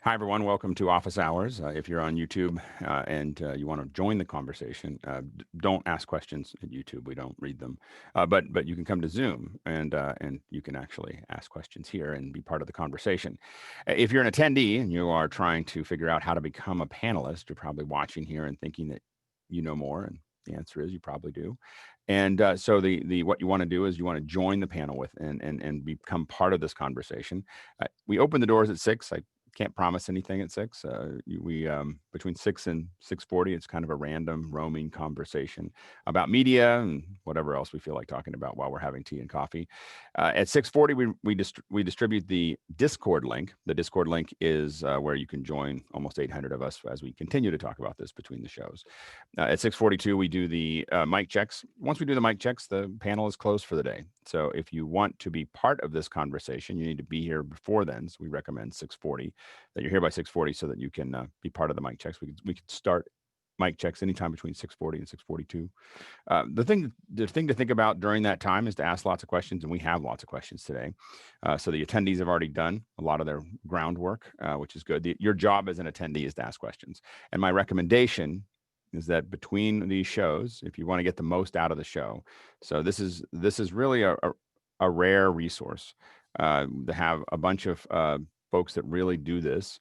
Hi, everyone. Welcome to Office Hours. If you're on YouTube and you want to join the conversation, don't ask questions at YouTube. We don't read them. But you can come to Zoom and you can actually ask questions here and be part of the conversation. If you're an attendee and you are trying to figure out how to become a panelist, you're probably watching here and thinking that you know more, and the answer is you probably do. And so the what you want to do is you want to join the panel with and become part of this conversation. We open the doors at 6. I can't promise anything at 6. We between 6 and 6:40, it's kind of a random roaming conversation about media and whatever else we feel like talking about while we're having tea and coffee. At 6:40, we distribute the Discord link. The Discord link is where you can join almost 800 of us as we continue to talk about this between the shows. At 6:42, we do the mic checks. Once we do the mic checks, the panel is closed for the day. So if you want to be part of this conversation, you need to be here before then. So we recommend 6:40, that you're here by 6:40 so that you can be part of the mic checks. We could start mic checks anytime between 6:40 and 6:42. The thing to think about during that time is to ask lots of questions, and we have lots of questions today. So the attendees have already done a lot of their groundwork, which is good. Your job as an attendee is to ask questions. And my recommendation is that between these shows, if you want to get the most out of the show, so this is really a rare resource to have a bunch of folks that really do this,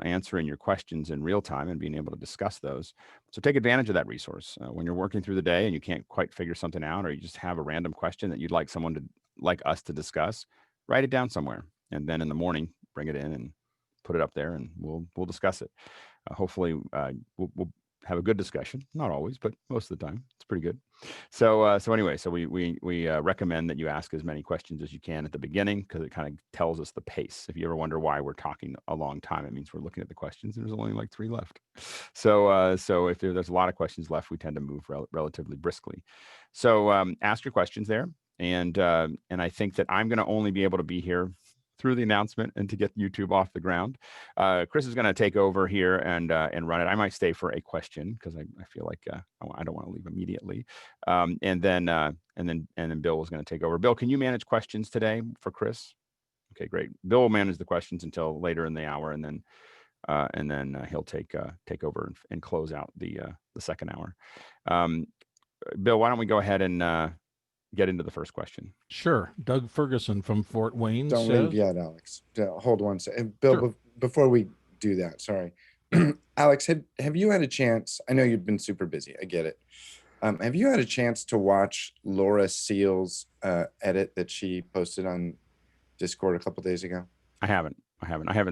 answering your questions in real time and being able to discuss those. So take advantage of that resource when you're working through the day and you can't quite figure something out, or you just have a random question that you'd like someone to like us to discuss. Write it down somewhere, and then in the morning bring it in and put it up there, and we'll discuss it. Hopefully, we'll have a good discussion. Not always, but most of the time, it's pretty good. So anyway, so we recommend that you ask as many questions as you can at the beginning, because it kind of tells us the pace. If you ever wonder why we're talking a long time, it means we're looking at the questions. And there's only like 3 left. So if there's a lot of questions left, we tend to move relatively briskly. So ask your questions there, and I think that I'm going to only be able to be here through the announcement and to get YouTube off the ground. Chris is going to take over here and run it. I might stay for a question because I feel like I don't want to leave immediately. And then Bill was going to take over. Bill, can you manage questions today for Chris? Okay, great. Bill will manage the questions until later in the hour, and then he'll take over and close out the second hour. Bill, why don't we go ahead and get into the first question? Sure. Doug Ferguson from Fort Wayne Don't says, leave yet, Alex. Hold one second. Bill, Sure. before we do that, sorry. Alex, have you had a chance? I know you've been super busy. I get it. Have you had a chance to watch Laura Seal's edit that she posted on Discord a couple days ago? I haven't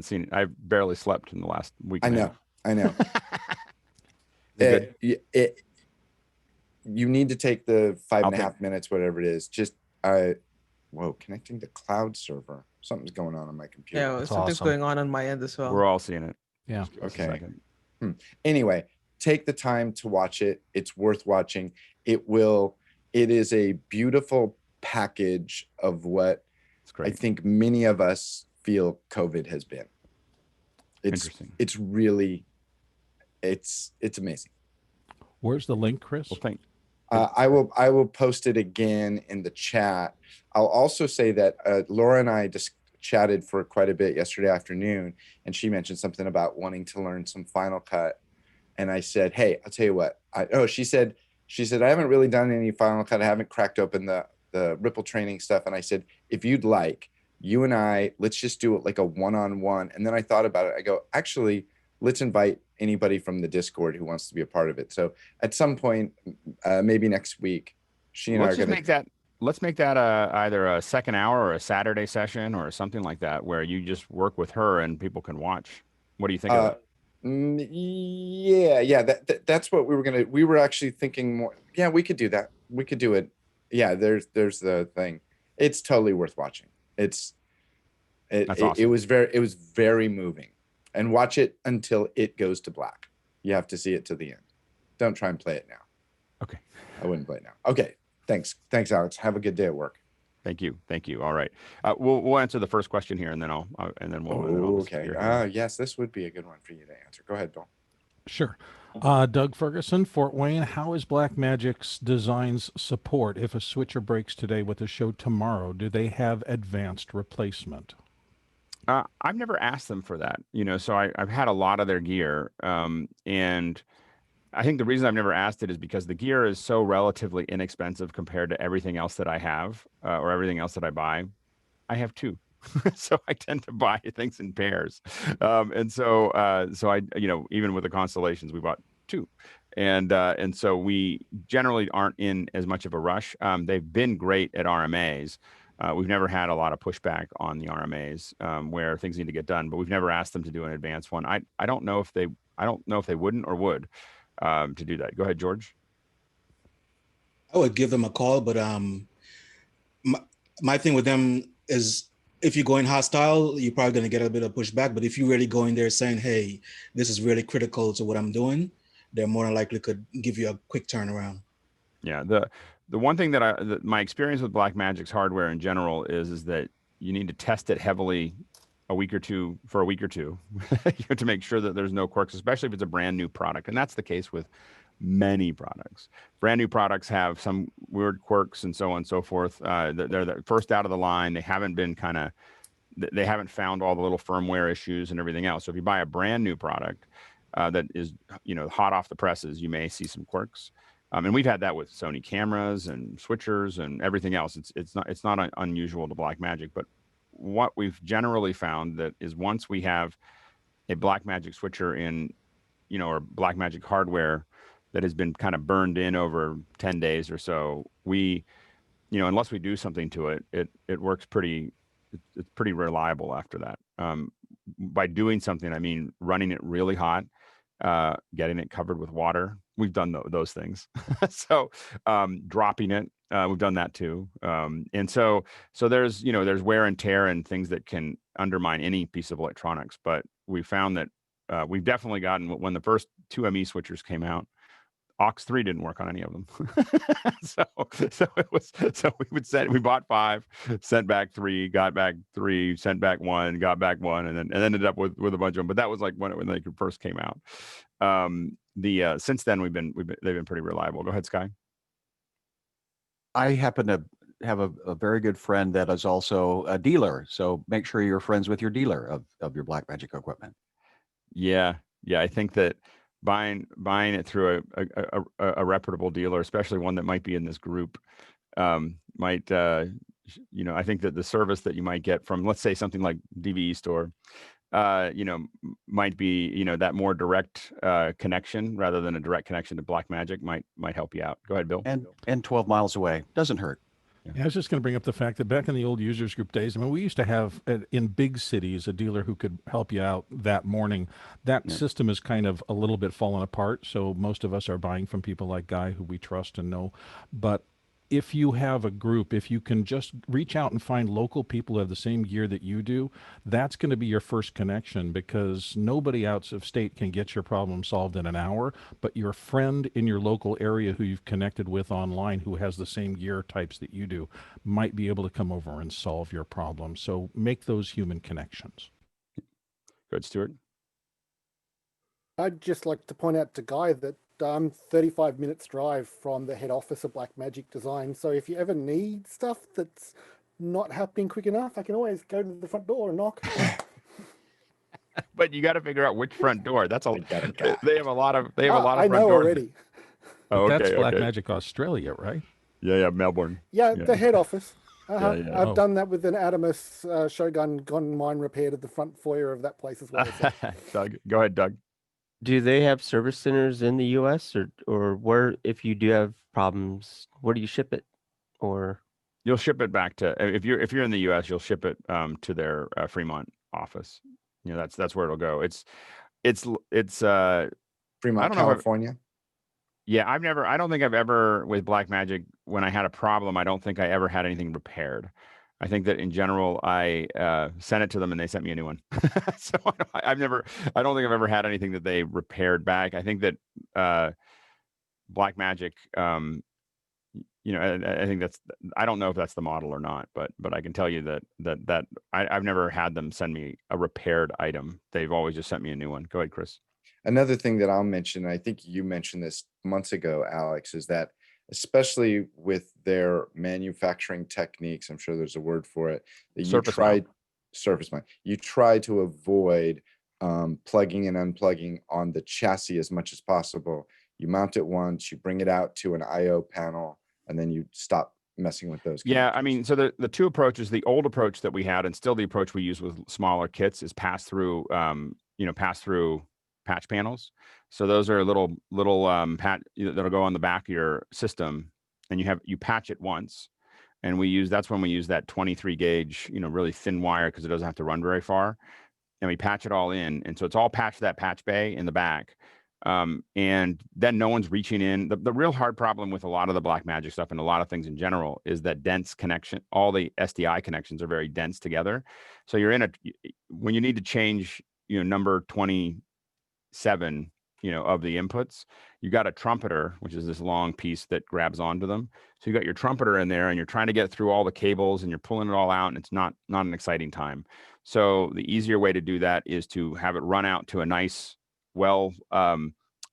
seen it. I've barely slept in the last week. I know. You need to take the 5.5 minutes, whatever it is. Just connecting the cloud server. Something's going on my computer. Yeah, That's something's awesome. going on my end as well. We're all seeing it. Yeah. Okay. Anyway, take the time to watch it. It's worth watching. It is a beautiful package of what I think many of us feel COVID has been. Interesting. It's really, it's amazing. Where's the link, Chris? Well, thanks. I will post it again in the chat. I'll also say that Laura and I just chatted for quite a bit yesterday afternoon, and she mentioned something about wanting to learn some Final Cut, and I said, "Hey, I'll tell you what." She said, "I haven't really done any Final Cut. I haven't cracked open the Ripple training stuff." And I said, "If you'd like, you and I, let's just do it like a one-on-one." And then I thought about it. I go, actually, let's invite anybody from the Discord who wants to be a part of it. So at some point, maybe next week, she and I are going to let's make that either a second hour or a Saturday session or something like that, where you just work with her and people can watch. What do you think of that? Yeah. That's what we were actually thinking more. Yeah, we could do that. We could do it. Yeah, there's the thing. It's totally worth watching. That's awesome. It was very moving. And watch it until it goes to black. You have to see it to the end. Don't try and play it now. Okay. I wouldn't play it now. Okay. Thanks, Alex. Have a good day at work. Thank you. All right. We'll answer the first question here, and then we'll. Okay. Yes, this would be a good one for you to answer. Go ahead, Bill. Sure. Doug Ferguson, Fort Wayne. How is Blackmagic's Design's support if a switcher breaks today with a show tomorrow? Do they have advanced replacement? I've never asked them for that, so I've had a lot of their gear. And I think the reason I've never asked it is because the gear is so relatively inexpensive compared to everything else that I have, or everything else that I buy. I have two. So I tend to buy things in pairs. So I, even with the constellations, we bought two. And so we generally aren't in as much of a rush. They've been great at RMAs. We've never had a lot of pushback on the RMAs, where things need to get done, but we've never asked them to do an advanced one. I don't know if they wouldn't or would, to do that. Go ahead, George. I would give them a call, but my thing with them is if you're going hostile, you're probably going to get a bit of pushback. But if you really go in there saying, hey, this is really critical to what I'm doing, they're more than likely could give you a quick turnaround. Yeah. The one thing that my experience with Blackmagic's hardware in general is that you need to test it heavily for a week or two to make sure that there's no quirks, especially if it's a brand new product. And that's the case with many products. Brand new products have some weird quirks and so on and so forth. They're the first out of the line. They haven't found all the little firmware issues and everything else. So if you buy a brand new product that is, hot off the presses, you may see some quirks. And we've had that with Sony cameras and switchers and everything else. It's not unusual to Blackmagic, but what we've generally found that is once we have a Blackmagic switcher in, or Blackmagic hardware that has been kind of burned in over 10 days or so, we, unless we do something to it, it works it's pretty reliable after that. By doing something, I mean running it really hot, getting it covered with water. We've done those things. So dropping it, we've done that too. And so there's wear and tear and things that can undermine any piece of electronics. But we found that we've definitely gotten, when the first two ME switchers came out, aux 3 didn't work on any of them. We bought 5, sent back 3, got back 3, sent back 1, got back 1, and then ended up with a bunch of them. But that was like when they first came out. Since then they've been pretty reliable. Go ahead, Sky. I happen to have a very good friend that is also a dealer. So make sure you're friends with your dealer of your Blackmagic equipment. Yeah. I think that buying it through a reputable dealer, especially one that might be in this group, might I think that the service that you might get from, let's say, something like DVE Store, might be that more direct connection rather than a direct connection to Blackmagic might help you out. Go ahead, Bill. And 12 miles away doesn't hurt. Yeah, I was just going to bring up the fact that back in the old users group days, I mean, we used to have in big cities a dealer who could help you out that morning. That system is kind of a little bit fallen apart. So most of us are buying from people like Guy, who we trust and know. But if you have a group, if you can just reach out and find local people who have the same gear that you do, that's going to be your first connection, because nobody out of state can get your problem solved in an hour, but your friend in your local area who you've connected with online who has the same gear types that you do might be able to come over and solve your problem. So make those human connections. Good, Stuart. I'd just like to point out to Guy that I'm 35 minutes drive from the head office of Blackmagic Design. So if you ever need stuff that's not happening quick enough, I can always go to the front door and knock. But you got to figure out which front door. That's all. They have a lot of. They have a lot of. I front know doors. already. Oh, okay, That's okay. Blackmagic Australia, right? Yeah, Melbourne. Yeah, the head office. I've Oh. done that with an Adamus Shogun gun mine repaired at the front foyer of that place as well. So. Doug, go ahead, Doug. Do they have service centers in the US or where, if you do have problems, where do you ship it? Or You'll ship it back to, if you're in the US, you'll ship it to their Fremont office. That's where it'll go. It's Fremont, California. Yeah, I don't think I've ever, with Blackmagic, when I had a problem, I don't think I ever had anything repaired. I think that in general, I sent it to them and they sent me a new one. So I don't think I've ever had anything that they repaired back. I think that Blackmagic, I think I don't know if that's the model or not, but I can tell you that I've never had them send me a repaired item. They've always just sent me a new one. Go ahead, Chris. Another thing that I'll mention, I think you mentioned this months ago, Alex, is that especially with their manufacturing techniques, I'm sure there's a word for it, that Surface mount. surface mount. You try to avoid plugging and unplugging on the chassis as much as possible. You mount it once, you bring it out to an IO panel, and then you stop messing with those. Yeah, I connectors. mean, so the two approaches, the old approach that we had, and still the approach we use with smaller kits, is pass through, pass through patch panels. So those are little that'll go on the back of your system, and you patch it once. And that's when we use that 23 gauge, really thin wire, because it doesn't have to run very far. And we patch it all in. And so it's all patched to that patch bay in the back. And then no one's reaching in. The real hard problem with a lot of the Blackmagic stuff and a lot of things in general is that dense connection. All the SDI connections are very dense together. So when you need to change, number 27, of the inputs, you got a trumpeter, which is this long piece that grabs onto them. So you got your trumpeter in there, and you're trying to get through all the cables, and you're pulling it all out, and it's not an exciting time. So the easier way to do that is to have it run out to a nice, well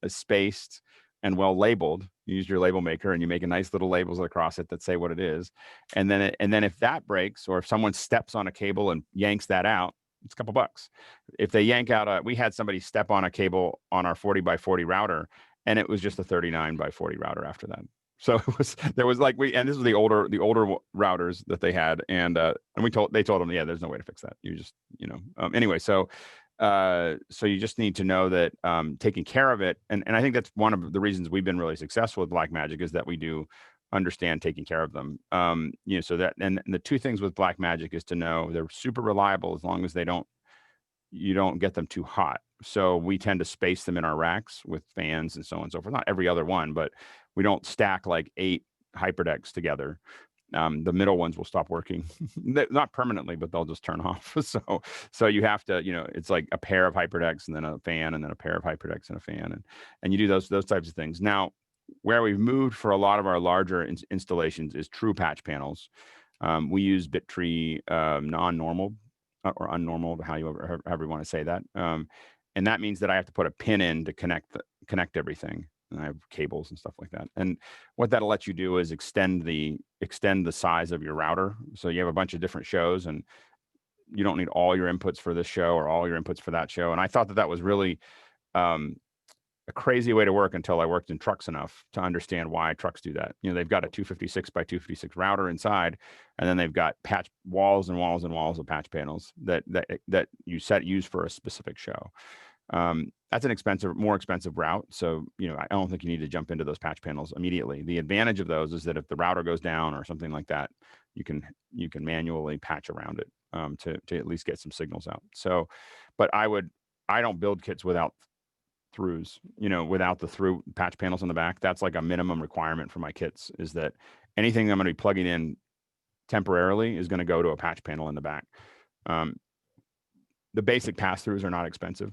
spaced and well labeled. You use your label maker, and you make a nice little labels across it that say what it is. And then if that breaks, or if someone steps on a cable and yanks that out, it's a couple bucks. If they yank out we had somebody step on a cable on our 40x40 router, and it was just a 39x40 router after that. So this was the older routers that they had, and they told them, yeah, there's no way to fix that. You just, anyway, so you just need to know that taking care of it, and I think that's one of the reasons we've been really successful with Blackmagic, is that we do understand taking care of them. So that, and the two things with Blackmagic is to know they're super reliable as long as you don't get them too hot. So we tend to space them in our racks with fans and so on and so forth. Not every other one, but we don't stack like 8 HyperDecks together. The middle ones will stop working, not permanently, but they'll just turn off. So you have to, it's like a pair of HyperDecks and then a fan, and then a pair of HyperDecks and a fan, and you do those types of things. Now, where we've moved for a lot of our larger installations is true patch panels. We use Bittree non-normal or unnormal, however you want to say that. And that means that I have to put a pin in to connect everything. And I have cables and stuff like that. And what that'll let you do is extend the size of your router. So you have a bunch of different shows, and you don't need all your inputs for this show or all your inputs for that show. And I thought that was really a crazy way to work until I worked in trucks enough to understand why trucks do that. They've got a 256x256 router inside, and then they've got patch walls and walls and walls of patch panels that you use for a specific show. That's an more expensive route. So, I don't think you need to jump into those patch panels immediately. The advantage of those is that if the router goes down or something like that, you can manually patch around it to at least get some signals out. So, but I don't build kits without throughs, without the through patch panels on the back. That's like a minimum requirement for my kits, is that anything I'm going to be plugging in temporarily is going to go to a patch panel in the back. The basic pass-throughs are not expensive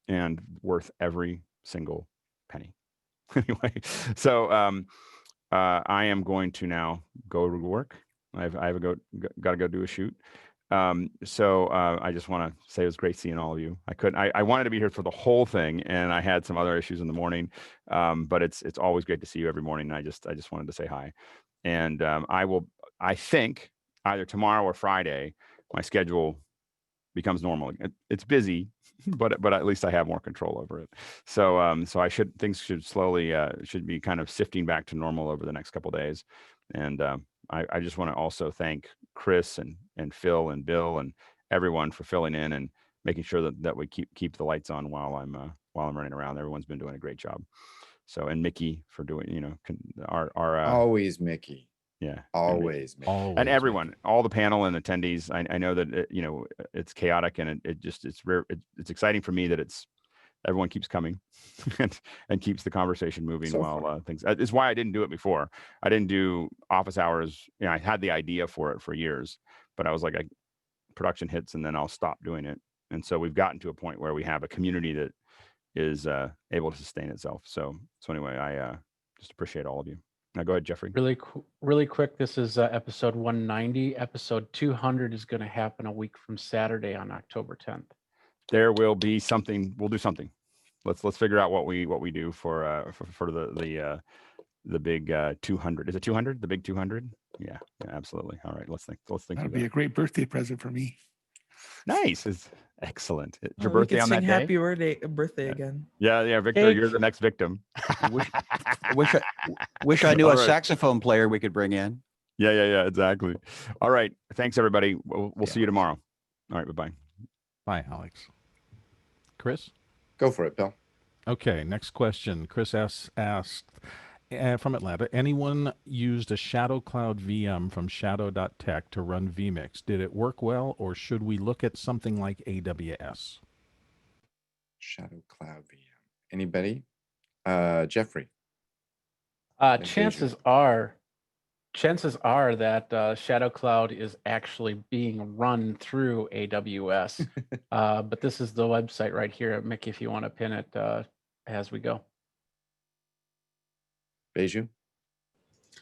and worth every single penny. Anyway, so I am going to now go to work. got to go do a shoot. So I just want to say it was great seeing all of you. I wanted to be here for the whole thing, and I had some other issues in the morning. But it's always great to see you every morning. I just wanted to say hi. And I think either tomorrow or Friday, my schedule becomes normal. It's busy, but at least I have more control over it. So things should slowly should be kind of sifting back to normal over the next couple of days. And I just want to also thank Chris and Phil and Bill and everyone for filling in and making sure that we keep the lights on while I'm running around. Everyone's been doing a great job. So, and Mickey for doing, our always Mickey. Yeah. Always. And everyone, all the panel and attendees. I know that, it's chaotic, and it's exciting for me that everyone keeps coming and keeps the conversation moving things. It's why I didn't do it before. I didn't do office hours. I had the idea for it for years, but I was like, production hits and then I'll stop doing it. And so we've gotten to a point where we have a community that is able to sustain itself. So anyway, I just appreciate all of you. Now go ahead, Jeffrey. Really quick. This is episode 190. Episode 200 is going to happen a week from Saturday on October 10th. There will be something. We'll do something. Let's figure out what we do for the big 200. Is it 200? The big 200? Yeah, absolutely. All right. Let's think. That'd be a great birthday present for me. Nice. It's excellent. It's your Oh, we birthday could on sing that day? happy birthday Yeah. again. Yeah, Victor, Cake. you're the next victim. Wish I knew All a right. saxophone player we could bring in. Yeah, exactly. All right. Thanks, everybody. We'll Yeah. see you tomorrow. All right, bye-bye. Bye, Alex. Chris? Go for it, Bill. Okay, next question. Chris asked from Atlanta, anyone used a Shadow Cloud VM from shadow.tech to run vMix? Did it work well, or should we look at something like AWS? Shadow Cloud VM. Anybody? Jeffrey. Chances are that Shadow Cloud is actually being run through AWS. But this is the website right here, Mickey, if you want to pin it as we go. Beju?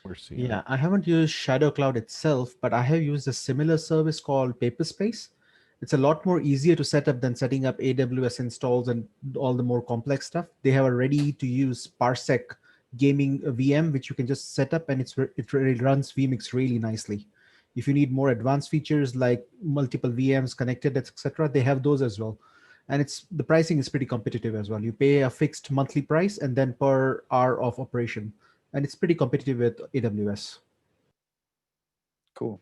We're seeing Yeah, it. I haven't used Shadow Cloud itself, but I have used a similar service called Paperspace. It's a lot more easier to set up than setting up AWS installs and all the more complex stuff. They have a ready-to-use Parsec gaming VM, which you can just set up, and it really runs vMix really nicely. If you need more advanced features like multiple VMs connected, etc., they have those as well. And the pricing is pretty competitive as well. You pay a fixed monthly price and then per hour of operation. And it's pretty competitive with AWS. Cool.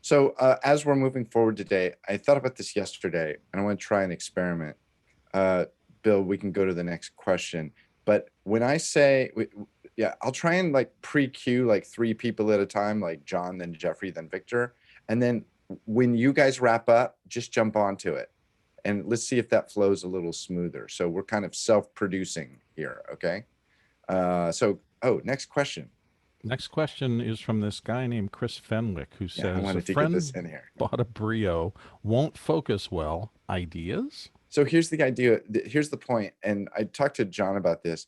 So as we're moving forward today, I thought about this yesterday, and I want to try an experiment. Bill, we can go to the next question. But when I say, yeah, I'll try and like pre-queue like 3 people at a time, like John, then Jeffrey, then Victor. And then when you guys wrap up, just jump onto it. And let's see if that flows a little smoother. So we're kind of self-producing here, okay? Next question. Next question is from this guy named Chris Fenwick, who says, I wanted a to get friend this in here. bought a Brio, won't focus well. Ideas? So here's the idea. Here's the point. And I talked to John about this.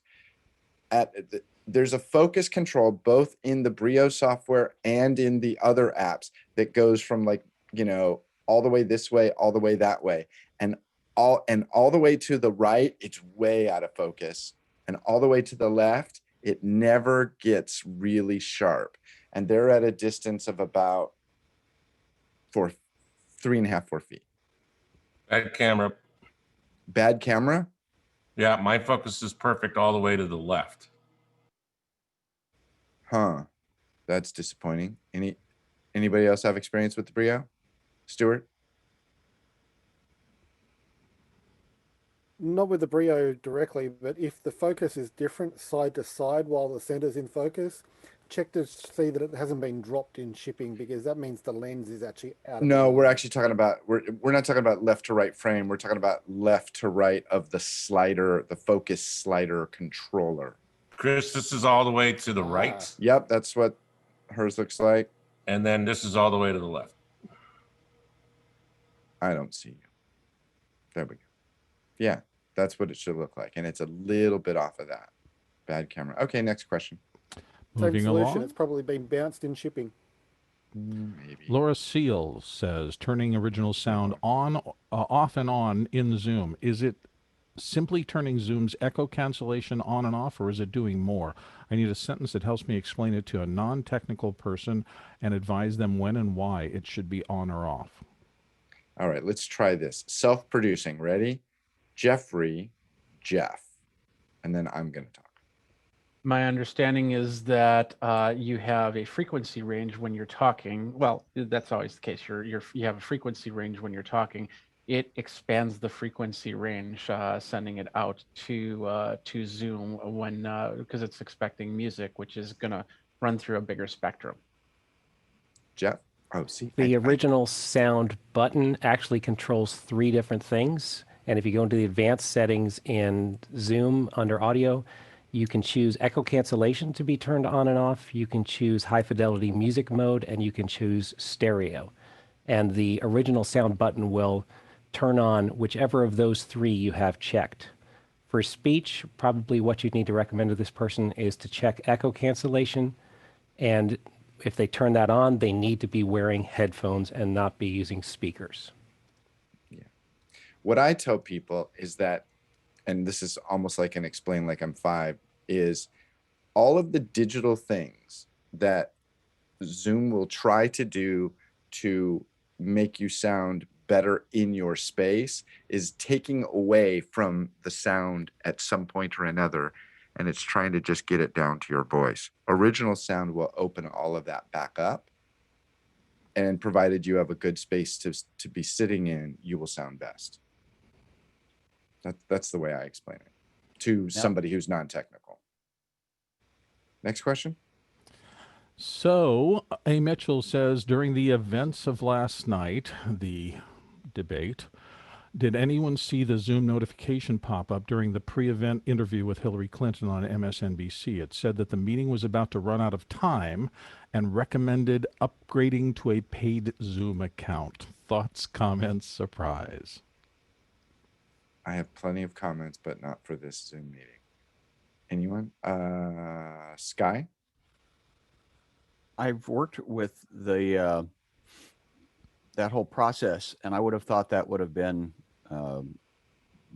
There's a focus control both in the Brio software and in the other apps that goes from like, all the way this way, all the way that way. And all the way to the right, it's way out of focus. And all the way to the left, it never gets really sharp. And they're at a distance of about 3.5, 4 feet. Bad camera. Bad camera? Yeah, my focus is perfect all the way to the left. Huh. That's disappointing. Anybody else have experience with the Brio? Stuart? Not with the Brio directly, but if the focus is different side to side while the center's in focus, check to see that it hasn't been dropped in shipping, because that means the lens is actually out of No, we're line. actually talking about, we're not talking about left to right frame. We're talking about left to right of the slider, the focus slider controller. Chris, this is all the way to the right. Yep, that's what hers looks like. And then this is all the way to the left. I don't see you. There we go. Yeah, that's what it should look like. And it's a little bit off of that. Bad camera. Okay, next question. Moving Same solution. along. It's probably been bounced in shipping. Maybe. Laura Seal says, turning original sound on, off and on in Zoom. Is it simply turning Zoom's echo cancellation on and off, or is it doing more? I need a sentence that helps me explain it to a non-technical person and advise them when and why it should be on or off. All right, let's try this. Self-producing. Ready? Jeffrey, Jeff. And then I'm going to talk. My understanding is that you have a frequency range when you're talking. Well, that's always the case. You have a frequency range when you're talking. It expands the frequency range, sending it out to Zoom when because it's expecting music, which is going to run through a bigger spectrum. Jeff? Oh, see. The original sound button actually controls 3 different things. And if you go into the advanced settings in Zoom under audio, you can choose echo cancellation to be turned on and off. You can choose high fidelity music mode, and you can choose stereo. And the original sound button will turn on whichever of those 3 you have checked. For speech, probably what you'd need to recommend to this person is to check echo cancellation. And if they turn that on, they need to be wearing headphones and not be using speakers. What I tell people is that, and this is almost like an explain like I'm 5, is all of the digital things that Zoom will try to do to make you sound better in your space is taking away from the sound at some point or another, and it's trying to just get it down to your voice. Original sound will open all of that back up, and provided you have a good space to be sitting in, you will sound best. That's the way I explain it to somebody who's non-technical. Next question. So, A. Mitchell says, during the events of last night, the debate, did anyone see the Zoom notification pop up during the pre-event interview with Hillary Clinton on MSNBC? It said that the meeting was about to run out of time and recommended upgrading to a paid Zoom account. Thoughts, comments, surprise? I have plenty of comments, but not for this Zoom meeting. Anyone? Sky? I've worked with the that whole process, and I would have thought that would have been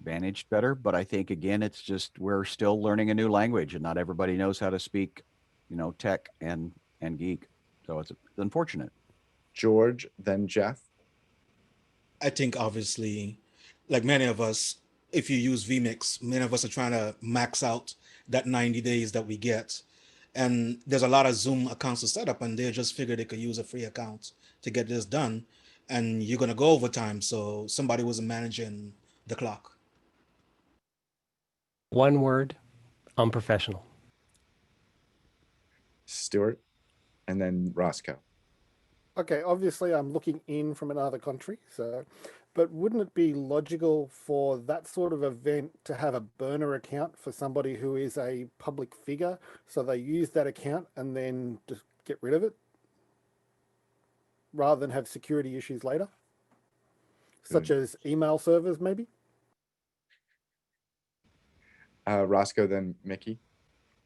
managed better. But I think, again, it's just we're still learning a new language, and not everybody knows how to speak, tech and geek. So it's unfortunate. George, then Jeff. I think obviously, like many of us, if you use vMix, many of us are trying to max out that 90 days that we get. And there's a lot of Zoom accounts to set up, and they just figure they could use a free account to get this done. And you're going to go over time. So somebody wasn't managing the clock. One word, unprofessional. Stuart, and then Roscoe. Okay, obviously I'm looking in from another country, but wouldn't it be logical for that sort of event to have a burner account for somebody who is a public figure, so they use that account and then just get rid of it, rather than have security issues later, such as email servers, maybe? Roscoe, then Mickey.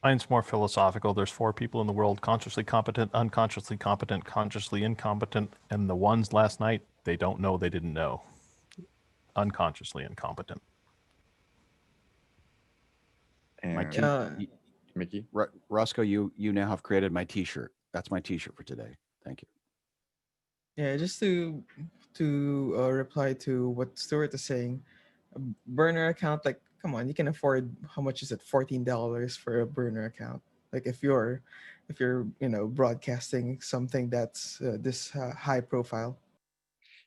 Mine's more philosophical. There's 4 people in the world: consciously competent, unconsciously competent, consciously incompetent, and the ones last night, they don't know they didn't know. Unconsciously incompetent. And Mickey. Roscoe, you now have created my T-shirt. That's my T-shirt for today. Thank you. Yeah, just to reply to what Stuart is saying, a burner account, like, come on, you can afford, how much is it? $14 for a burner account. Like if you're broadcasting something that's this high profile.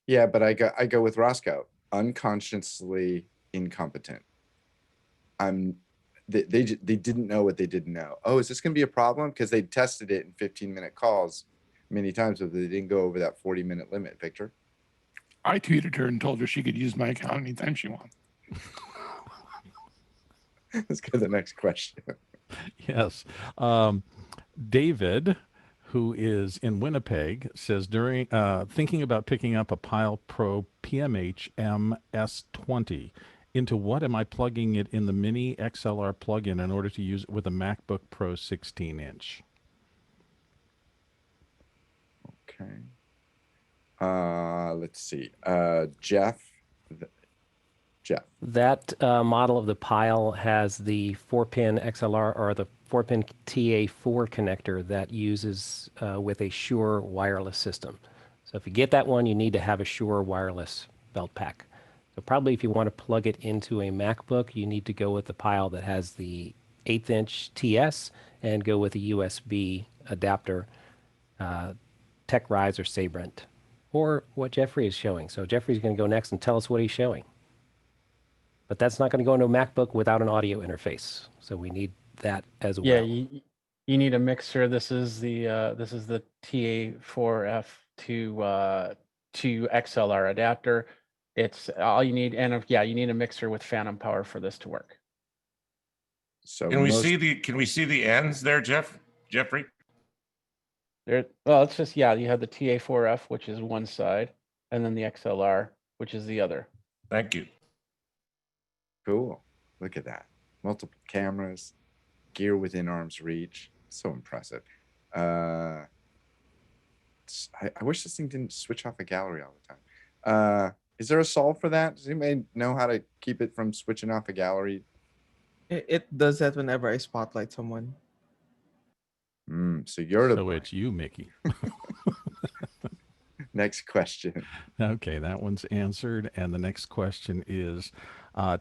Yeah, but I go with Roscoe. Unconsciously incompetent. They didn't know what they didn't know. Oh, is this going to be a problem? Because they tested it in 15-minute calls many times, but they didn't go over that 40-minute limit. Victor. I tweeted her and told her she could use my account anytime she wants. Let's go to the next question. Yes. David, who is in Winnipeg, says, during thinking about picking up a Pyle-Pro PMHMS20, into what am I plugging it in the mini XLR plugin in order to use it with a MacBook Pro 16-inch? Okay. Let's see. Jeff. That model of the Pyle has the 4-pin XLR or the 4-pin TA4 connector that uses with a Shure wireless system. So if you get that one, you need to have a Shure wireless belt pack. So probably if you want to plug it into a MacBook, you need to go with the Pyle that has the 1/8-inch TS and go with a USB adapter, Tech Rise or Sabrent, or what Jeffrey is showing. So Jeffrey's going to go next and tell us what he's showing. But that's not going to go into a MacBook without an audio interface. So we need that as well. Yeah, you need a mixer. This is the TA4F to XLR adapter. It's all you need, and you need a mixer with phantom power for this to work. So can we see the ends there, Jeffrey? There. Well, it's just you have the TA4F, which is one side, and then the XLR, which is the other. Thank you. Cool. Look at that. Multiple cameras, gear within arm's reach. So impressive. I wish this thing didn't switch off a gallery all the time. Is there a solve for that? Does anybody know how to keep it from switching off a gallery? It does that whenever I spotlight someone. So you're So it's you, Mickey. Next question. Okay, that one's answered. And the next question is,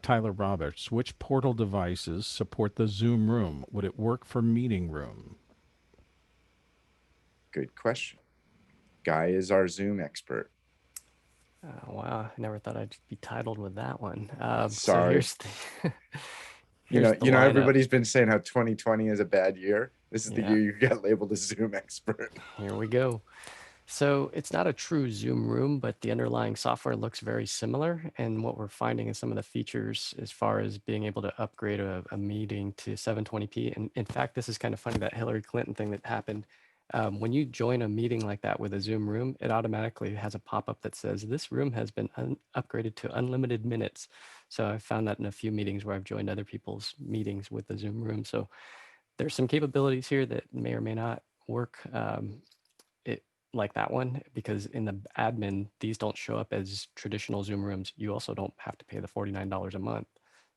Tyler Roberts, which portal devices support the Zoom Room? Would it work for meeting room? Good question. Guy is our Zoom expert. Wow, I never thought I'd be titled with that one. Sorry. So here's the, You here's the know, lineup. everybody's been saying how 2020 is a bad year. This is the Yeah. year you get labeled a Zoom expert. Here we go. So it's not a true Zoom room, but the underlying software looks very similar. And what we're finding is some of the features as far as being able to upgrade a meeting to 720p. And in fact, this is kind of funny, that Hillary Clinton thing that happened. When you join a meeting like that with a Zoom room, it automatically has a pop-up that says, this room has been upgraded to unlimited minutes. So I found that in a few meetings where I've joined other people's meetings with the Zoom room. So there's some capabilities here that may or may not work like that one, because in the admin, these don't show up as traditional Zoom rooms. You also don't have to pay the $49 a month.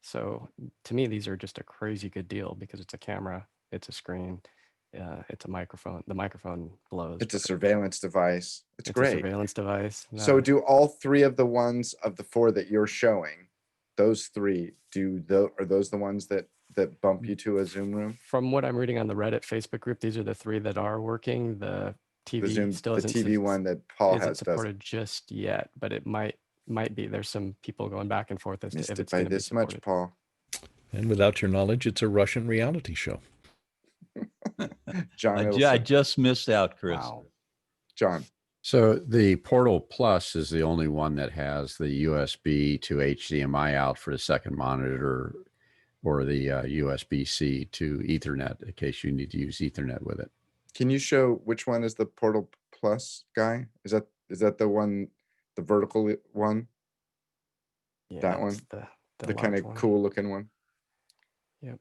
So to me, these are just a crazy good deal because it's a camera, it's a screen, it's a microphone. The microphone blows. It's a surveillance device. It's A great. surveillance device. So do all three of the ones of the four that you're showing, those three, are those the ones that bump you to a Zoom room? From what I'm reading on the Reddit Facebook group, these are the three that are working. The TV Zoom, still the isn't TV one that Paul isn't has supported just yet, but it might be. There's some people going back and forth as to if it's by going to be this much, supported. Paul. And without your knowledge, it's a Russian reality show. John, I just missed out, Chris. Wow. John. So the Portal Plus is the only one that has the USB to HDMI out for the second monitor, or the USB-C to Ethernet in case you need to use Ethernet with it. Can you show which one is the Portal Plus, Guy? Is that the one, the vertical one? Yeah, that one, the kind of large one. cool looking one. Yep.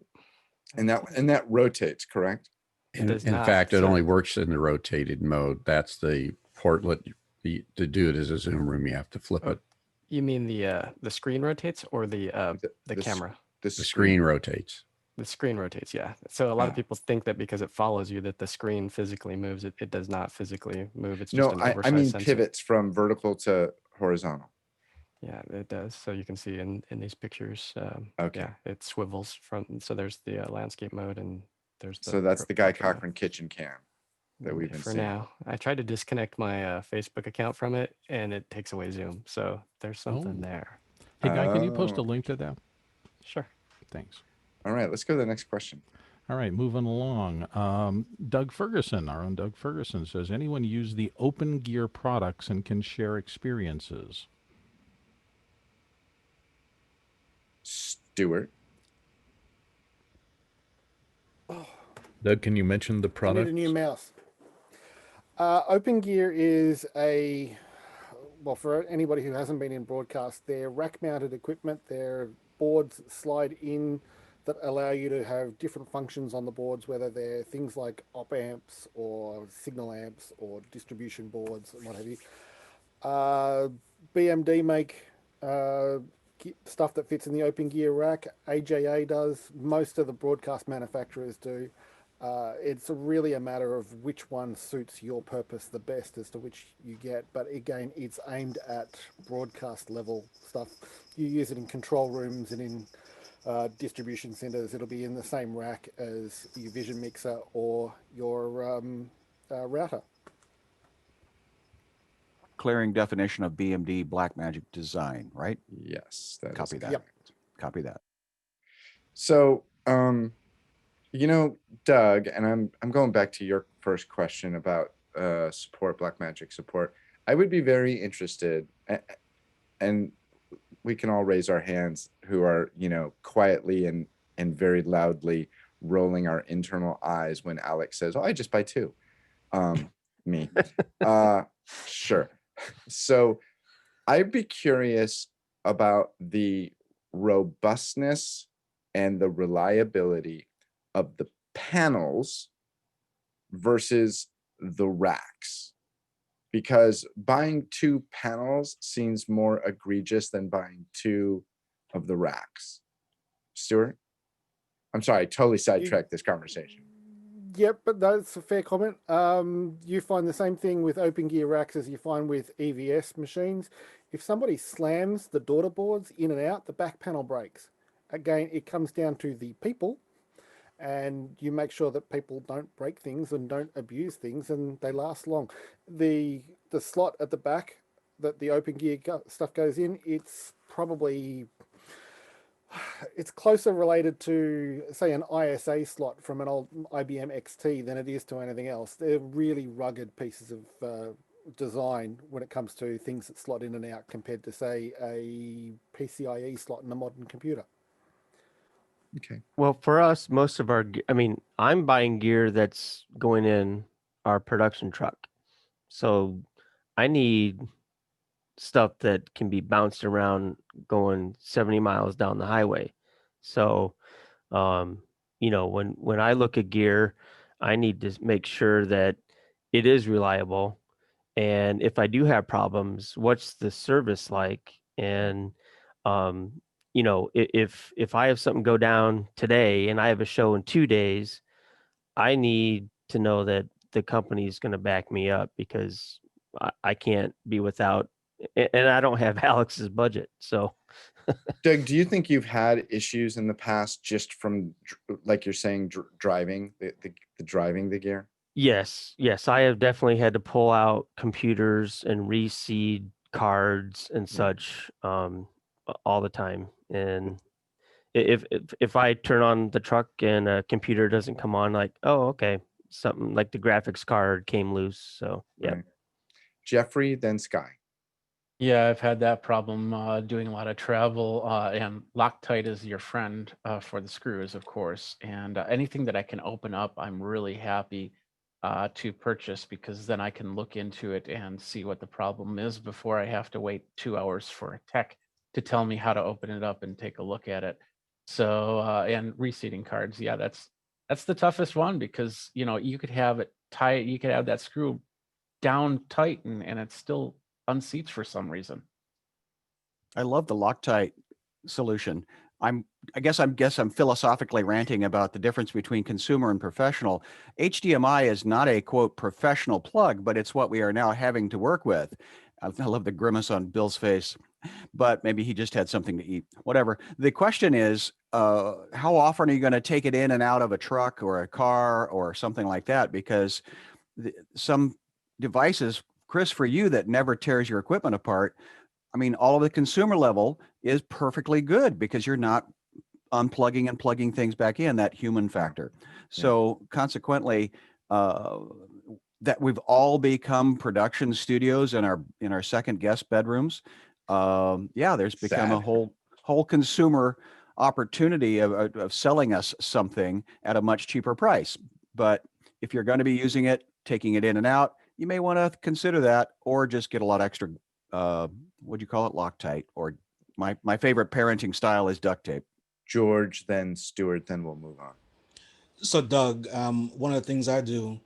And that rotates, correct? In fact, it only works in the rotated mode. That's the portlet. To do it as a Zoom room, you have to flip it. You mean the screen rotates or the camera? The screen rotates. The screen rotates, yeah. So a lot of people think that because it follows you that the screen physically moves. It does not physically move. It's just an oversized I mean sensor. pivots from vertical to horizontal. Yeah, it does. So you can see in these pictures. Okay. Yeah, it swivels from. So there's the landscape mode, and there's the. So that's the Guy Cochran kitchen cam that we've been for seeing. now. I tried to disconnect my Facebook account from it, and it takes away Zoom. So there's something there. Hey, Guy, can you post a link to that? Sure. Thanks. All right, let's go to the next question. All right, moving along. Doug Ferguson, our own Doug Ferguson, says, anyone use the openGear products and can share experiences? Stuart. Doug, can you mention the I product? need a new mouse. openGear is well, for anybody who hasn't been in broadcast, they're rack-mounted equipment. They're boards that slide in that allow you to have different functions on the boards, whether they're things like op amps or signal amps or distribution boards and what have you. BMD make stuff that fits in the openGear rack. AJA does. Most of the broadcast manufacturers do. It's really a matter of which one suits your purpose the best as to which you get. But again, it's aimed at broadcast level stuff. You use it in control rooms and in distribution centers. It'll be in the same rack as your Vision mixer or your router. Clearing definition of BMD Blackmagic Design, right? Yes. Copy that. Yep. Copy that. So, you know, Doug, and I'm going back to your first question about support, Blackmagic support. I would be very interested, and we can all raise our hands who are, you know, quietly and very loudly rolling our internal eyes when Alex says, "Oh, I just buy two." Me. Sure. So I'd be curious about the robustness and the reliability of the panels versus the racks, because buying two panels seems more egregious than buying two of the racks. Stuart? I'm sorry, I totally sidetracked this conversation. Yep, but that's a fair comment. You find the same thing with openGear racks as you find with EVS machines. If somebody slams the daughter boards in and out, the back panel breaks. Again, it comes down to the people, and you make sure that people don't break things and don't abuse things, and they last long. The slot at the back that the openGear stuff goes in, it's probably it's closer related to, say, an ISA slot from an old IBM XT than it is to anything else. They're really rugged pieces of design when it comes to things that slot in and out compared to, say, a PCIe slot in a modern computer. Okay. Well, for us, most of our, I mean, I'm buying gear that's going in our production truck. So I need stuff that can be bounced around going 70 miles down the highway. So, when I look at gear, I need to make sure that it is reliable. And if I do have problems, what's the service like? And, if I have something go down today and I have a show in 2 days, I need to know that the company is going to back me up, because I can't be without, and I don't have Alex's budget. So, Doug, do you think you've had issues in the past just from, like you're saying, driving the driving the gear? yes, I have definitely had to pull out computers and reseed cards and such all the time. And if I turn on the truck and a computer doesn't come on, like, oh, okay, something like the graphics card came loose. So yeah. Right. Jeffrey, then Sky. Yeah, I've had that problem doing a lot of travel, and Loctite is your friend for the screws, of course. And anything that I can open up, I'm really happy to purchase, because then I can look into it and see what the problem is before I have to wait 2 hours for a tech to tell me how to open it up and take a look at it. So, and reseating cards, yeah, that's the toughest one, because you could have it tight, you could have that screw down tight, and it still unseats for some reason. I love the Loctite solution. I guess I'm philosophically ranting about the difference between consumer and professional. HDMI is not a quote professional plug, but it's what we are now having to work with. I love the grimace on Bill's face, but maybe he just had something to eat. Whatever. The question is, how often are you going to take it in and out of a truck or a car or something like that? Because some devices, Chris, for you that never tears your equipment apart, I mean, all of the consumer level is perfectly good because you're not unplugging and plugging things back in, that human factor. So consequently, that we've all become production studios in our second guest bedrooms. There's become a whole consumer opportunity of selling us something at a much cheaper price. But if you're going to be using it, taking it in and out, you may want to consider that, or just get a lot extra what do you call it? Loctite, or my favorite parenting style is duct tape. George, then Stuart, then we'll move on. So Doug, one of the things I do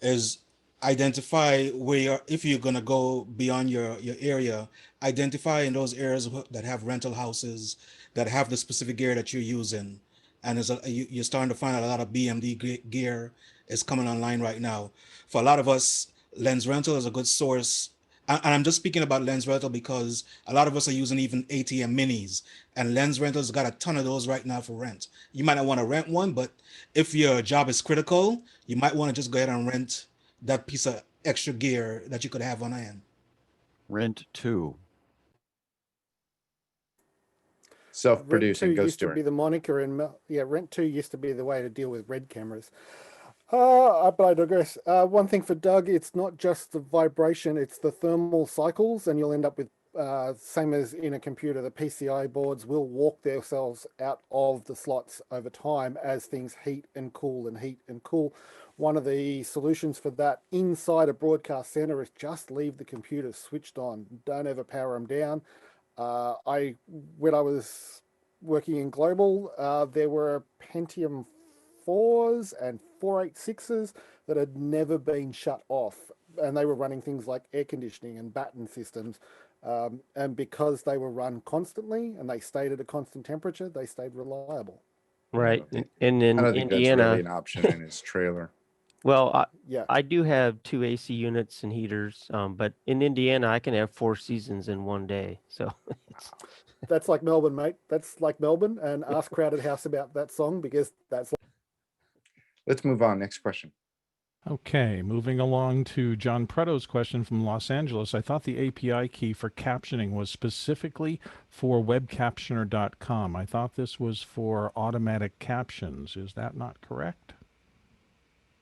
is identify where if you're gonna go beyond your area, identify in those areas that have rental houses that have the specific gear that you're using. And you're starting to find out a lot of BMD gear is coming online right now. For a lot of us, lens rental is a good source. And I'm just speaking about lens rental because a lot of us are using even ATM minis, and lens rental's got a ton of those right now for rent. You might not want to rent one, but if your job is critical, you might want to just go ahead and rent that piece of extra gear that you could have on hand. Rent two. Self-producing. Go, used Stuart. to be the moniker, and Rent 2 used to be the way to deal with red cameras. But I digress. One thing for Doug, it's not just the vibration, it's the thermal cycles, and you'll end up with, same as in a computer, the PCI boards will walk themselves out of the slots over time as things heat and cool and heat and cool. One of the solutions for that inside a broadcast center is just leave the computers switched on. Don't ever power them down. When I was working in global, there were Pentium 4s and 486s that had never been shut off, and they were running things like air conditioning and batten systems, and because they were run constantly and they stayed at a constant temperature, they stayed reliable. Right. And in I don't think Indiana, that's really an option in his trailer. Well, Yeah. I do have 2 AC units and heaters, but in Indiana, I can have 4 seasons in one day. So it's That's like Melbourne, mate. That's like Melbourne. And ask Crowded House about that song, because that's. Let's move on. Next question. Okay, moving along to John Preto's question from Los Angeles. I thought the API key for captioning was specifically for webcaptioner.com. I thought this was for automatic captions. Is that not correct?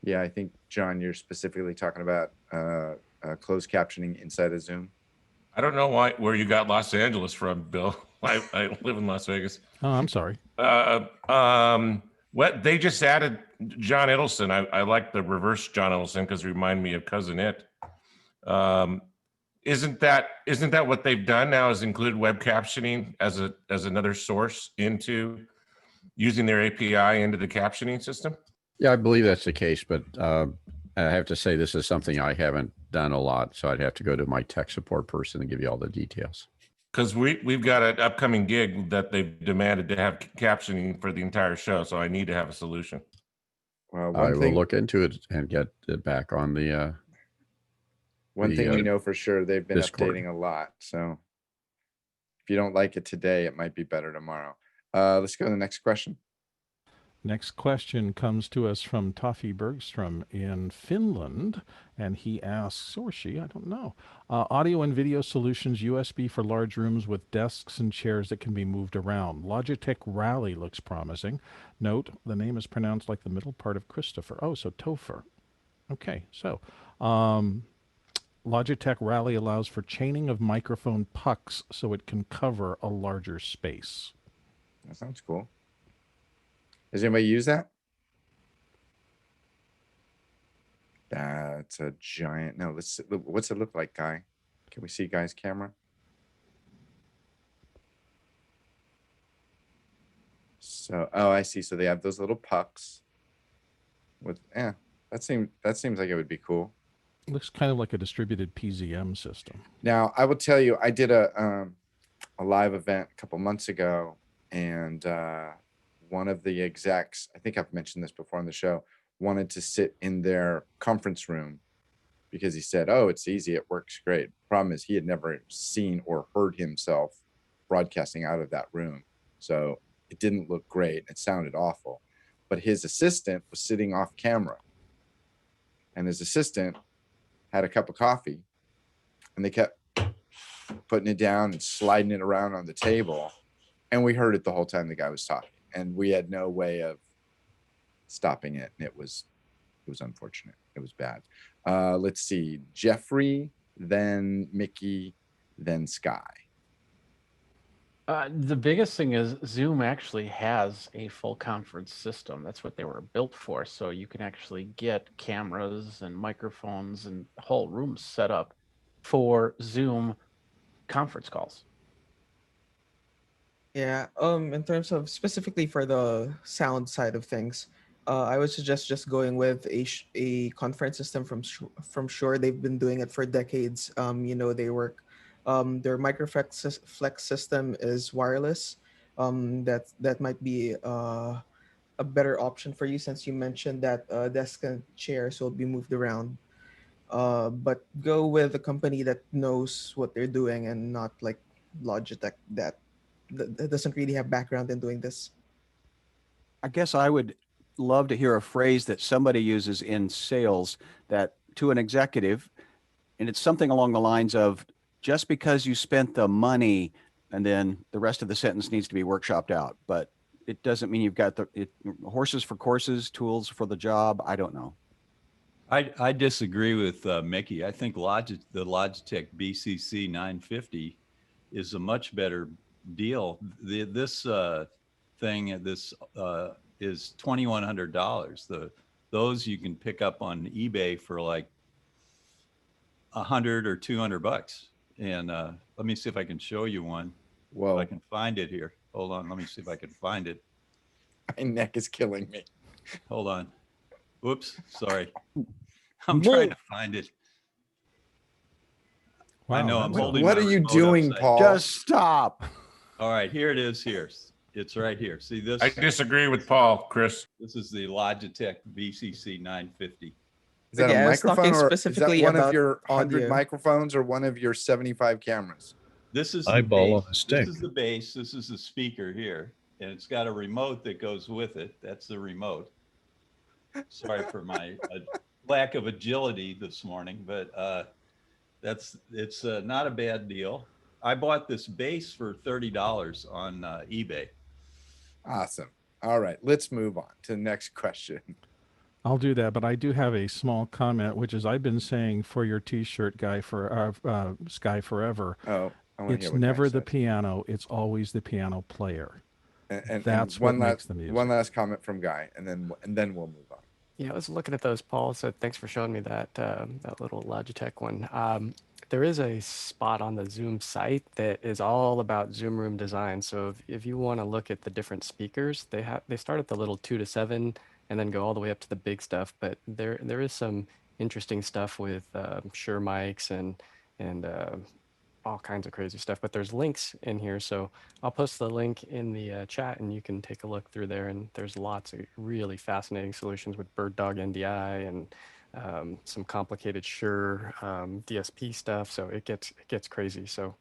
Yeah, I think, John, you're specifically talking about closed captioning inside of Zoom. I don't know where you got Los Angeles from, Bill. I live in Las Vegas. Oh, I'm sorry. What they just added John Edelson. I like the reverse John Edelson because it remind me of Cousin It. Isn't that what they've done now? Is include web captioning as another source into using their API into the captioning system? Yeah, I believe that's the case, but I have to say this is something I haven't done a lot, so I'd have to go to my tech support person and give you all the details. Because we've got an upcoming gig that they've demanded to have captioning for the entire show, so I need to have a solution. Well, I will look into it and get it back on the. One thing we know for sure, they've been Discord. updating a lot. So if you don't like it today, it might be better tomorrow. Let's go to the next question. Next question comes to us from Toffee Bergstrom in Finland, and he asks, or she, I don't know, audio and video solutions, USB for large rooms with desks and chairs that can be moved around. Logitech Rally looks promising. Note, the name is pronounced like the middle part of Christopher. Oh, so Topher. Okay, so Logitech Rally allows for chaining of microphone pucks so it can cover a larger space. That sounds cool. Does anybody use that? That's a giant. No, let's. What's it look like, Guy? Can we see Guy's camera? So, oh, I see. So they have those little pucks. With that seems like it would be cool. Looks kind of like a distributed PZM system. Now, I will tell you, I did a live event a couple months ago, and one of the execs, I think I've mentioned this before on the show, wanted to sit in their conference room because he said, oh, it's easy, it works great. Problem is, he had never seen or heard himself broadcasting out of that room. So it didn't look great. It sounded awful. But his assistant was sitting off camera, and his assistant had a cup of coffee, and they kept putting it down and sliding it around on the table. And we heard it the whole time the guy was talking, and we had no way of stopping it. And it was unfortunate. It was bad. Let's see, Jeffrey, then Mickey, then Sky. The biggest thing is Zoom actually has a full conference system. That's what they were built for. So you can actually get cameras and microphones and whole rooms set up for Zoom conference calls. Yeah. In terms of specifically for the sound side of things, I would suggest just going with a conference system from Shure. They've been doing it for decades. They work. Their Microflex system is wireless. That might be a better option for you, since you mentioned that desk and chairs will be moved around. But go with a company that knows what they're doing, and not like Logitech that doesn't really have background in doing this. I guess I would love to hear a phrase that somebody uses in sales that to an executive, and it's something along the lines of, just because you spent the money, and then the rest of the sentence needs to be workshopped out, but it doesn't mean you've got horses for courses, tools for the job. I don't know. I disagree with Mickey. I think the Logitech BCC 950 is a much better deal. This thing is $2,100. Those you can pick up on eBay for like $100 or $200. And let me see if I can show you one. Whoa! If I can find it here. Hold on. Let me see if I can find it. My neck is killing me. Hold on. Whoops. Sorry. I'm trying to find it. Wow, I know I'm holding. What are you doing, Paul? Just stop. All right, here it is. Here, it's right here. See this? I disagree with Paul, Chris. This is the Logitech VCC 950. Is that yeah, a I was microphone, talking or is that specifically one of about your 100 audio. microphones, or one of your 75 cameras? This is the Eyeball on base. a stick. This is the base. This is the speaker here, and it's got a remote that goes with it. That's the remote. Sorry for my lack of agility this morning, but it's not a bad deal. I bought this base for $30 on eBay. Awesome. All right, let's move on to the next question. I'll do that, but I do have a small comment, which is I've been saying for your T-shirt, Guy, for Sky Forever. Oh, I want to It's hear what never Guy the says. piano; it's always the piano player. And That's one what last, makes the music. one last comment from Guy, and then we'll move on. Yeah, I was looking at those, Paul. So thanks for showing me that that little Logitech one. There is a spot on the Zoom site that is all about Zoom room design. So if you want to look at the different speakers, they start at the little 2 to 7 and then go all the way up to the big stuff. But there is some interesting stuff with Shure mics and all kinds of crazy stuff. But there's links in here, so I'll post the link in the chat, and you can take a look through there. And there's lots of really fascinating solutions with Bird Dog NDI and some complicated Shure DSP stuff. So it gets crazy. So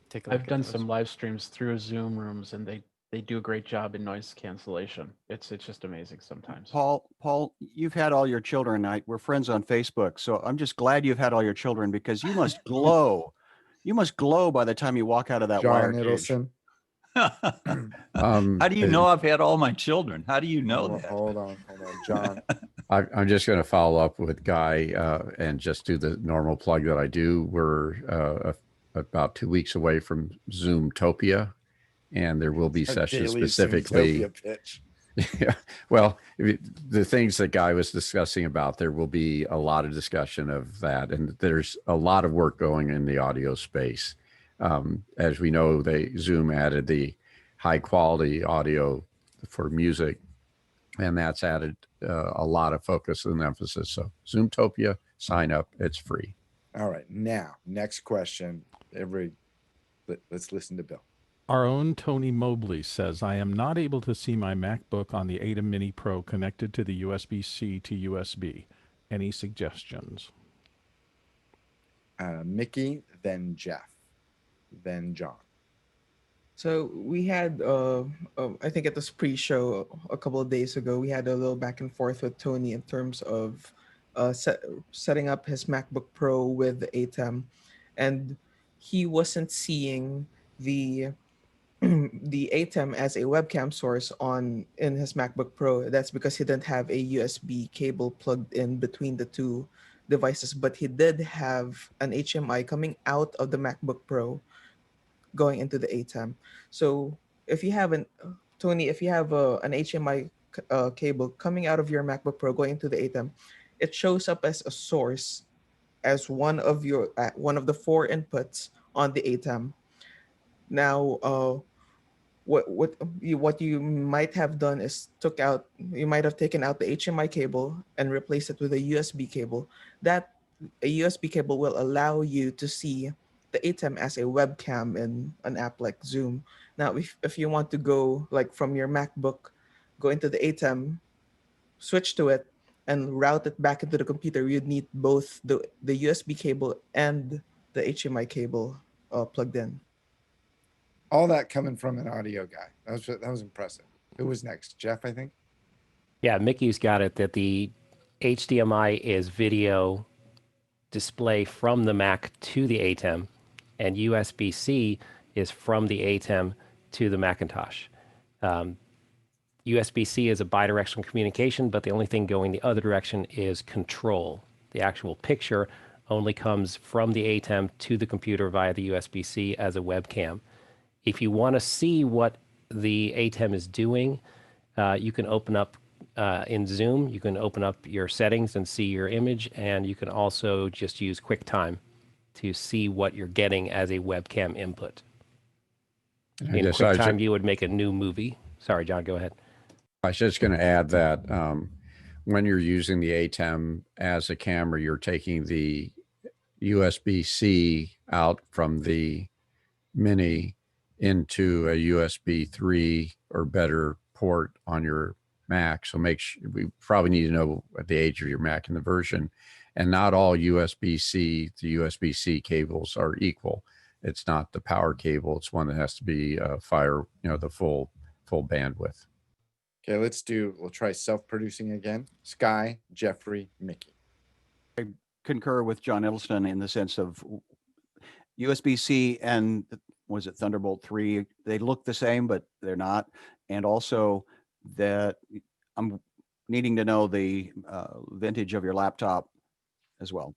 take a look. I've done some live streams through Zoom rooms, and they do a great job in noise cancellation. It's just amazing sometimes. Paul, you've had all your children. We're friends on Facebook, so I'm just glad you've had all your children, because you must glow. You must glow by the time you walk out of that wire cage. How do you know I've had all my children? How do you know that? Hold on, John. I'm just going to follow up with Guy and just do the normal plug that I do. We're about 2 weeks away from Zoomtopia, and there will be sessions specifically. Pitch. Yeah, well, the things that Guy was discussing about, there will be a lot of discussion of that, and there's a lot of work going in the audio space. As we know, Zoom added the high quality audio for music, and that's added a lot of focus and emphasis. So Zoomtopia, sign up, it's free. All right, now next question. Let's listen to Bill. Our own Tony Mobley says, I am not able to see my MacBook on the Atem Mini Pro connected to the USB-C to USB. Any suggestions? Mickey, then Jeff, then John. So we had, I think at this pre-show a couple of days ago, we had a little back and forth with Tony in terms of setting up his MacBook Pro with the atem, and he wasn't seeing the atem as a webcam source in his MacBook Pro. That's because he didn't have a USB cable plugged in between the two devices, but he did have an HDMI coming out of the MacBook Pro going into the atem. So if you have an HDMI cable coming out of your MacBook Pro going into the atem, it shows up as a source, as one of the 4 inputs on the atem. Now, what you might have done is you might have taken out the HDMI cable and replaced it with a USB cable. That a USB cable will allow you to see the atem as a webcam in an app like Zoom. Now, if you want to go like from your MacBook, go into the atem, switch to it, and route it back into the computer, you'd need both the USB cable and the HDMI cable plugged in. All that coming from an audio guy. That was impressive. Who was next? Jeff, I think. Yeah, Mickey's got it that the HDMI is video display from the Mac to the atem, and USB-C is from the atem to the Macintosh. USB-C is a bidirectional communication, but the only thing going the other direction is control. The actual picture only comes from the atem to the computer via the USB-C as a webcam. If you want to see what the atem is doing, you can open up in Zoom, you can open up your settings and see your image, and you can also just use QuickTime to see what you're getting as a webcam input. In QuickTime, you would make a new movie. Sorry, John, go ahead. I was just going to add that when you're using the atem as a camera, you're taking the USB-C out from the Mini into a USB 3 or better port on your Mac. So we probably need to know at the age of your Mac and the version. And not all USB-C to USB-C cables are equal. It's not the power cable. It's one that has to be fire, the full bandwidth. Okay, we'll try self-producing again. Sky, Jeffrey, Mickey. I concur with John Edelstein in the sense of USB-C and was it Thunderbolt 3? They look the same, but they're not. And also that I'm needing to know the vintage of your laptop as well.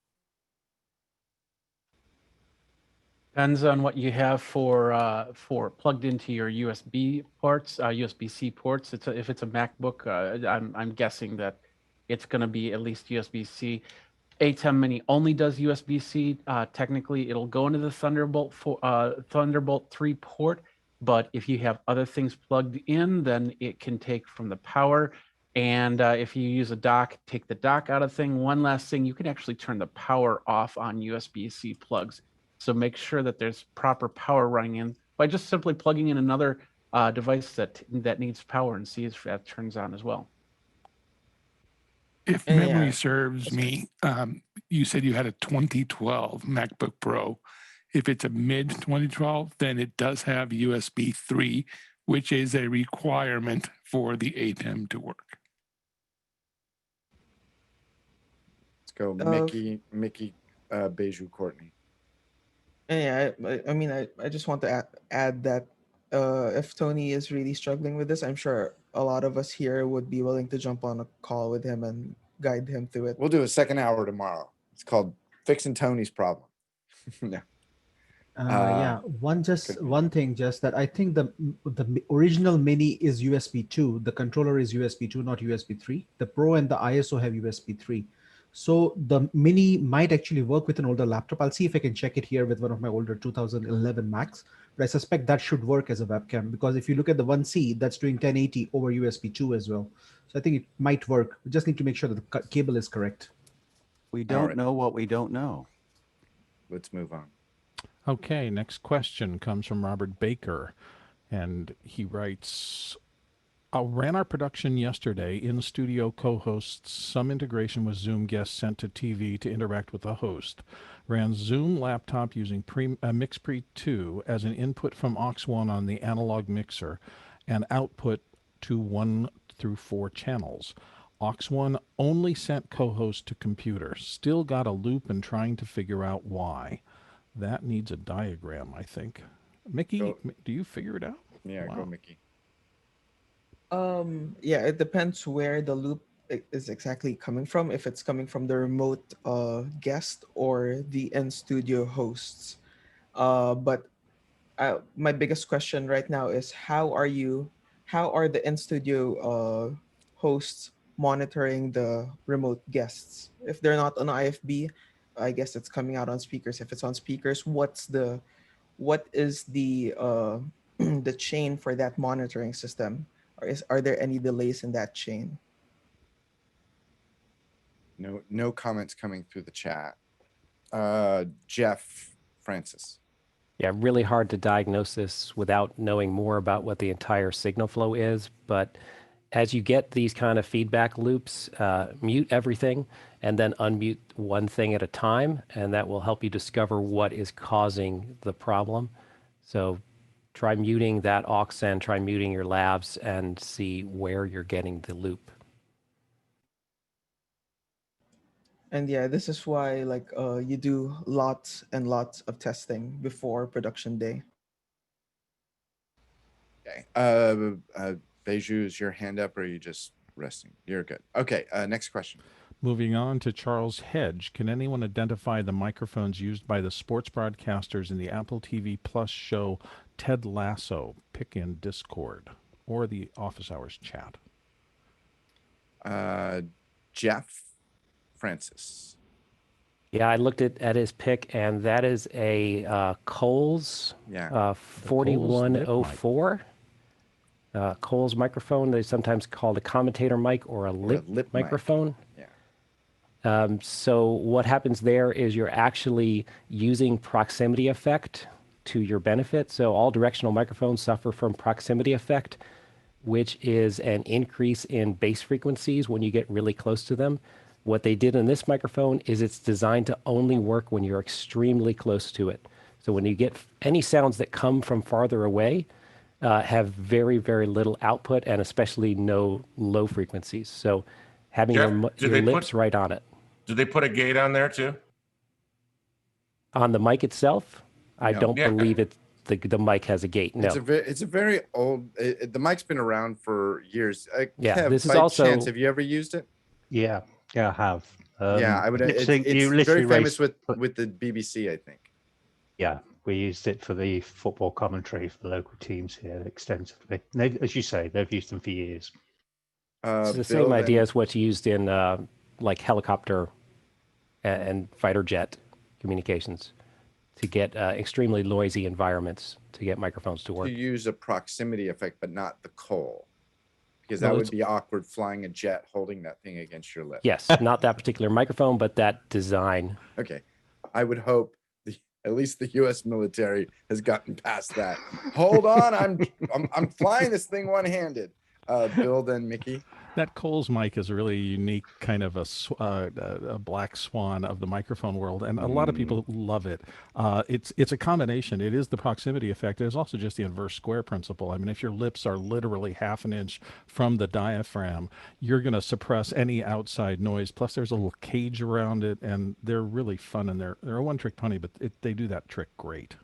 Depends on what you have for plugged into your USB ports, USB-C ports. If it's a MacBook, I'm guessing that it's going to be at least USB-C. Atem Mini only does USB-C. Technically, it'll go into the Thunderbolt 3 port, but if you have other things plugged in, then it can take from the power. And if you use a dock, take the dock out of thing. One last thing, you can actually turn the power off on USB-C plugs. So make sure that there's proper power running in by just simply plugging in another device that needs power and see if that turns on as well. If memory serves me, you said you had a 2012 MacBook Pro. If it's a mid 2012, then it does have USB 3, which is a requirement for the atem to work. Let's go, Mickey, Beju, Courtney. Yeah, I mean, I just want to add that if Tony is really struggling with this, I'm sure a lot of us here would be willing to jump on a call with him and guide him through it. We'll do a second hour tomorrow. It's called Fixing Tony's Problem. No. One thing, just that I think the original Mini is USB 2. The controller is USB 2, not USB 3. The Pro and the ISO have USB 3. So the Mini might actually work with an older laptop. I'll see if I can check it here with one of my older 2011 Macs. But I suspect that should work as a webcam, because if you look at the 1C, that's doing 1080 over USB 2 as well. So I think it might work. We just need to make sure that the cable is correct. We don't know what we don't know. Let's move on. Okay, next question comes from Robert Baker, and he writes, I ran our production yesterday. In-studio co-hosts, some integration with Zoom guests sent to TV to interact with the host. Ran Zoom laptop using MixPre 2 as an input from aux1 on the analog mixer and output to 1 through 4 channels. aux1 only sent co-host to computer. Still got a loop and trying to figure out why. That needs a diagram, I think. Mickey, do you figure it out? Yeah, go Mickey. Yeah, it depends where the loop is exactly coming from. If it's coming from the remote guest or the in-studio hosts. But my biggest question right now is how are the in-studio hosts monitoring the remote guests? If they're not on IFB, I guess it's coming out on speakers. If it's on speakers, what is the the chain for that monitoring system? Or are there any delays in that chain? No comments coming through the chat. Jeff Francis. Yeah, really hard to diagnose this without knowing more about what the entire signal flow is. But as you get these kind of feedback loops, mute everything and then unmute one thing at a time, and that will help you discover what is causing the problem. So try muting that aux and try muting your labs and see where you're getting the loop. And yeah, this is why you do lots and lots of testing before production day. Okay. Beju, is your hand up or are you just resting? You're good. Okay. Next question. Moving on to Charles Hedge. Can anyone identify the microphones used by the sports broadcasters in the Apple TV Plus show Ted Lasso? Pick in Discord or the Office Hours chat. Jeff Francis. Yeah, I looked at his pick, and that is a Coles 4104. Coles microphone. They sometimes called a commentator mic or a lip microphone. Yeah. So what happens there is you're actually using proximity effect to your benefit. So all directional microphones suffer from proximity effect, which is an increase in bass frequencies when you get really close to them. What they did in this microphone is it's designed to only work when you're extremely close to it. So when you get any sounds that come from farther away, have very, very little output and especially no low frequencies. So having Jeff, your lips right on it. Did they put a gate on there too? On the mic itself, I No. don't Yeah. believe it. The mic has a gate. No. It's a very old. The mic's been around for years. Yeah, Kev, this is by also. chance, have you ever used it? Yeah, I have. Yeah, I would. It's very famous with the BBC, I think. Yeah, we used it for the football commentary for the local teams here extensively. And they, as you say, they've used them for years. It's the same idea as what's used in like helicopter and fighter jet communications to get extremely noisy environments to get microphones to work. To use a proximity effect, but not the coal, because that would be awkward flying a jet holding that thing against your lip. Yes, not that particular microphone, but that design. Okay, I would hope at least the U.S. military has gotten past that. Hold on, I'm flying this thing one-handed. Bill, then Mickey. That Coles mic is a really unique kind of a black swan of the microphone world, and a lot of people love it. It's a combination. It is the proximity effect. There's also just the inverse square principle. I mean, if your lips are literally half an inch from the diaphragm, you're going to suppress any outside noise. Plus, there's a little cage around it, and they're really fun, and they're a one-trick pony, but they do that trick great.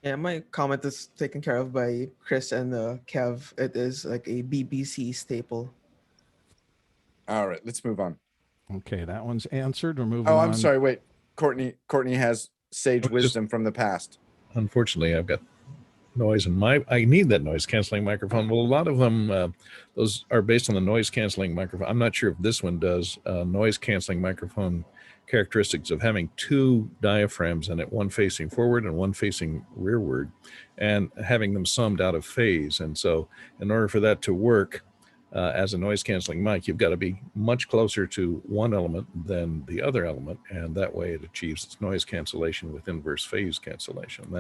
Yeah, my comment is taken care of by Chris and Kev. It is like a BBC staple. All right, let's move on. Okay, that one's answered. We're moving on. on. I'm sorry. Wait, Courtney has sage wisdom from the past. Unfortunately, I've got noise in I need that noise canceling microphone. Well, a lot of them, those are based on the noise canceling microphone. I'm not sure if this one does noise canceling microphone characteristics of having two diaphragms in it, one facing forward and one facing rearward, and having them summed out of phase. And so in order for that to work as a noise canceling mic, you've got to be much closer to one element than the other element, and that way it achieves its noise cancellation with inverse phase cancellation.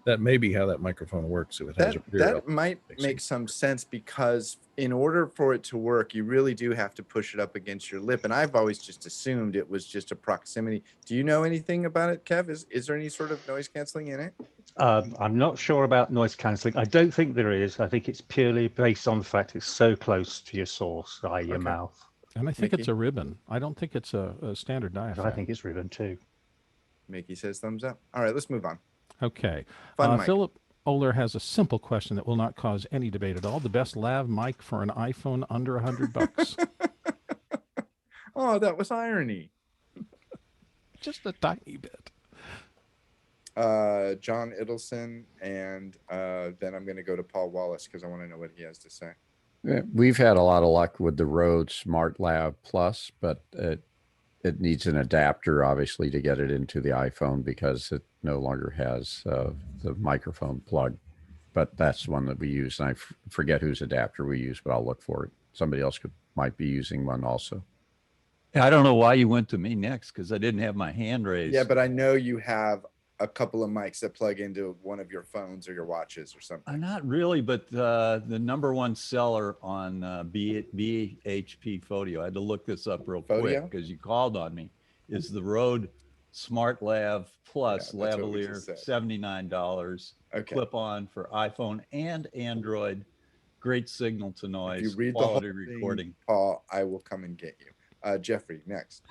That may be how that microphone works if it has a rear that element might make some sense, because in order for it to work, you really do have to push it up against your lip. And I've always just assumed it was just a proximity. Do you know anything about it, Kev? Is there any sort of noise canceling in it? I'm not sure about noise cancelling. I don't think there is. I think it's purely based on the fact it's so close to your source, i.e. your mouth. And I think it's a ribbon. I don't think it's a standard diaphragm. I think it's ribbon too. Mickey says thumbs up. All right, let's move on. Okay. Fun mic. Philip Oler has a simple question that will not cause any debate at all. The best lav mic for an iPhone under $100. Oh, that was irony. Just a tiny bit. John Idelson, and then I'm going to go to Paul Wallace because I want to know what he has to say. We've had a lot of luck with the Rode Smart Lav Plus, but it needs an adapter, obviously, to get it into the iPhone because it no longer has the microphone plug. But that's one that we use, and I forget whose adapter we use, but I'll look for it. Somebody else might be using one also. I don't know why you went to me next, because I didn't have my hand raised. Yeah, but I know you have a couple of mics that plug into one of your phones or your watches or something. Not really, but the number one seller on BHP Photo, I had to look this up real quick because you called on me, is the Rode Smart Lav Plus lavalier, $79. Clip-on for iPhone and Android. Great signal to noise. If you read quality the whole recording. thing, Paul, I will come and get you. Jeffrey, next.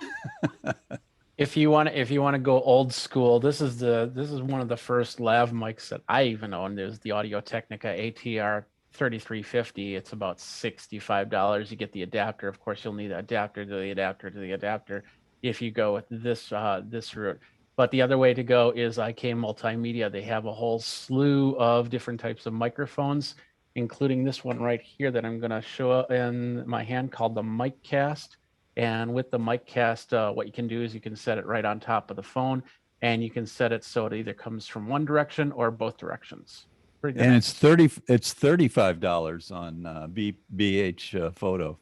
If you want to go old school, this is one of the first lav mics that I even owned. There's the Audio-Technica ATR 3350. It's about $65. You get the adapter. Of course, you'll need an adapter to the adapter to the adapter if you go with this route. But the other way to go is IK Multimedia. They have a whole slew of different types of microphones, including this one right here that I'm going to show in my hand called the MicCast. And with the MicCast, what you can do is you can set it right on top of the phone, and you can set it so it either comes from one direction or both directions. And it's $35 on BH Photo.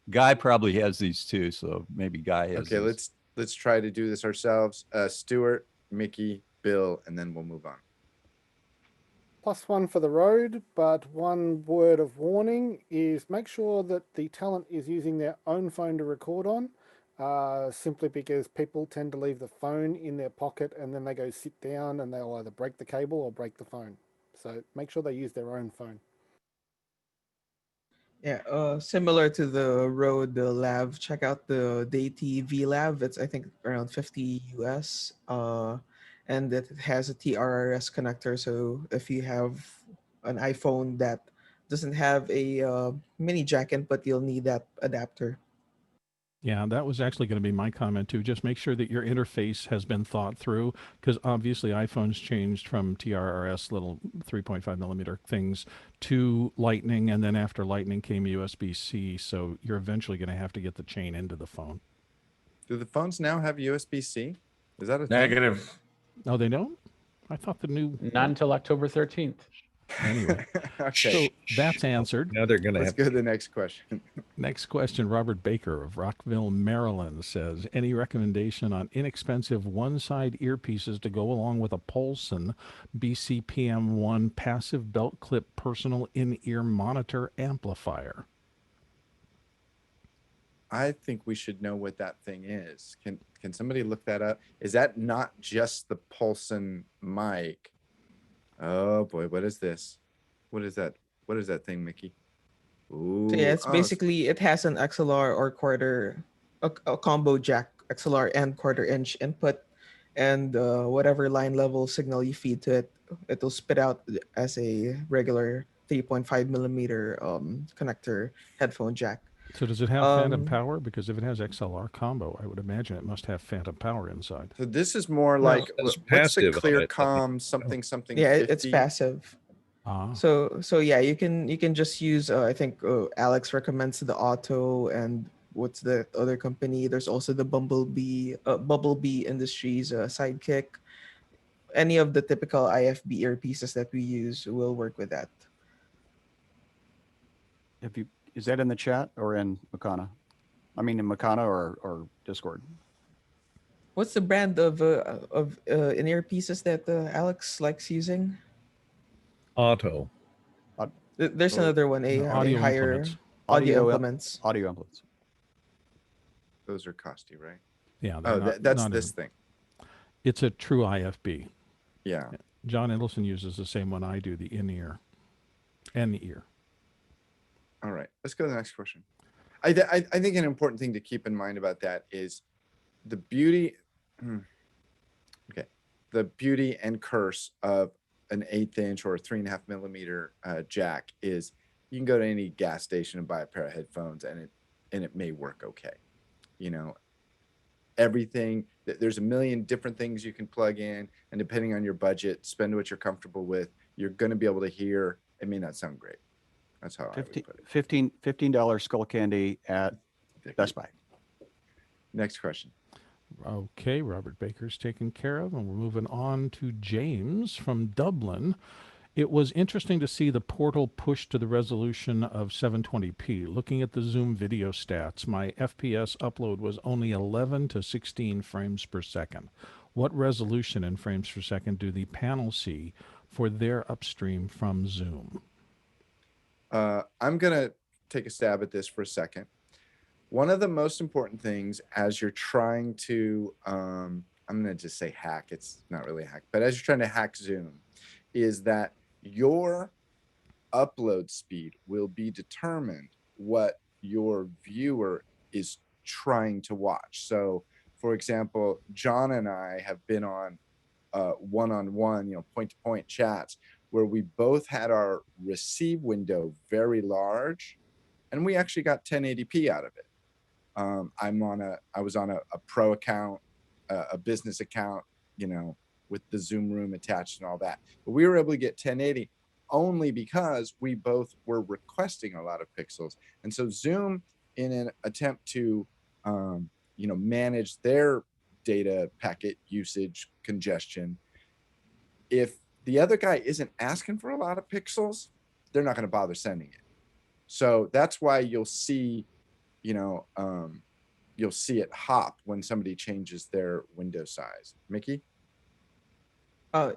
Guy probably has these too, so maybe Guy has. Okay, let's try to do this ourselves. Stuart, Mickey, Bill, and then we'll move on. +1 for the road, but one word of warning is make sure that the talent is using their own phone to record on, simply because people tend to leave the phone in their pocket and then they go sit down and they'll either break the cable or break the phone. So make sure they use their own phone. Yeah, similar to the Rode Lav, check out the Deity VLav. It's I think around 50 US. And it has a TRRS connector. So if you have an iPhone that doesn't have a mini jack input, you'll need that adapter. Yeah, that was actually going to be my comment too. Just make sure that your interface has been thought through, because obviously iPhones changed from TRRS little 3.5 millimeter things to Lightning, and then after Lightning came USB-C. So you're eventually going to have to get the chain into the phone. Do the phones now have USB-C? Is that a thing? Negative. Oh, they don't? I thought the new. Not until October 13th. Anyway, Okay. so that's answered. Now they're going to Let's have go to the next question. Next question, Robert Baker of Rockville, Maryland says, any recommendation on inexpensive one-side earpieces to go along with a Polsen BCPM1 passive belt clip personal in-ear monitor amplifier? I think we should know what that thing is. Can somebody look that up? Is that not just the Polsen mic? Oh boy, what is this? What is that? What is that thing, Mickey? Ooh, So yeah, it's oh, basically it has an XLR or a combo jack XLR and quarter-inch input, and whatever line level signal you feed to it, it will spit out as a regular 3.5 millimeter connector headphone jack. So does it have phantom power? Because if it has XLR combo, I would imagine it must have phantom power inside. So this is more No, like it's what's the passive on clear it. com something something. Yeah, 50? it's passive. Ah. So yeah, you can just use I think Alex recommends the Auto, and what's the other company? There's also the Bumblebee Industries Sidekick. Any of the typical IFB earpieces that we use will work with that. Is that in the chat or in Makana? I mean, in Makana or Discord? What's the brand of in earpieces that Alex likes using? Auto. There's another one, a audio higher implements. audio implements. Audio implements. Those are costly, right? Yeah. Oh, that's not this thing. It's a true IFB. Yeah. John Endelson uses the same one I do, the in-ear. N-ear. All right, let's go to the next question. I think an important thing to keep in mind about that is the beauty. Okay, the beauty and curse of an 1/8 inch or a 3.5 millimeter jack is you can go to any gas station and buy a pair of headphones and it may work okay. You know, everything, there's a million different things you can plug in, and depending on your budget, spend what you're comfortable with. You're going to be able to hear. It may not sound great. That's how I would put it. $15 skull candy at Best Buy. Next question. Okay, Robert Baker's taken care of, and we're moving on to James from Dublin. It was interesting to see the portal push to the resolution of 720p. Looking at the Zoom video stats, my FPS upload was only 11 to 16 frames per second. What resolution in frames per second do the panel see for their upstream from Zoom? I'm going to take a stab at this for a second. One of the most important things as you're trying to, I'm going to just say hack, it's not really a hack, but as you're trying to hack Zoom, is that your upload speed will be determined what your viewer is trying to watch. So, for example, John and I have been on one-on-one, point-to-point chats where we both had our receive window very large, and we actually got 1080p out of it. I was on a pro account, a business account, with the Zoom room attached and all that. But we were able to get 1080 only because we both were requesting a lot of pixels. And so Zoom, in an attempt to, manage their data packet usage congestion, if the other guy isn't asking for a lot of pixels, they're not going to bother sending it. So that's why you'll see, you'll see it hop when somebody changes their window size. Mickey?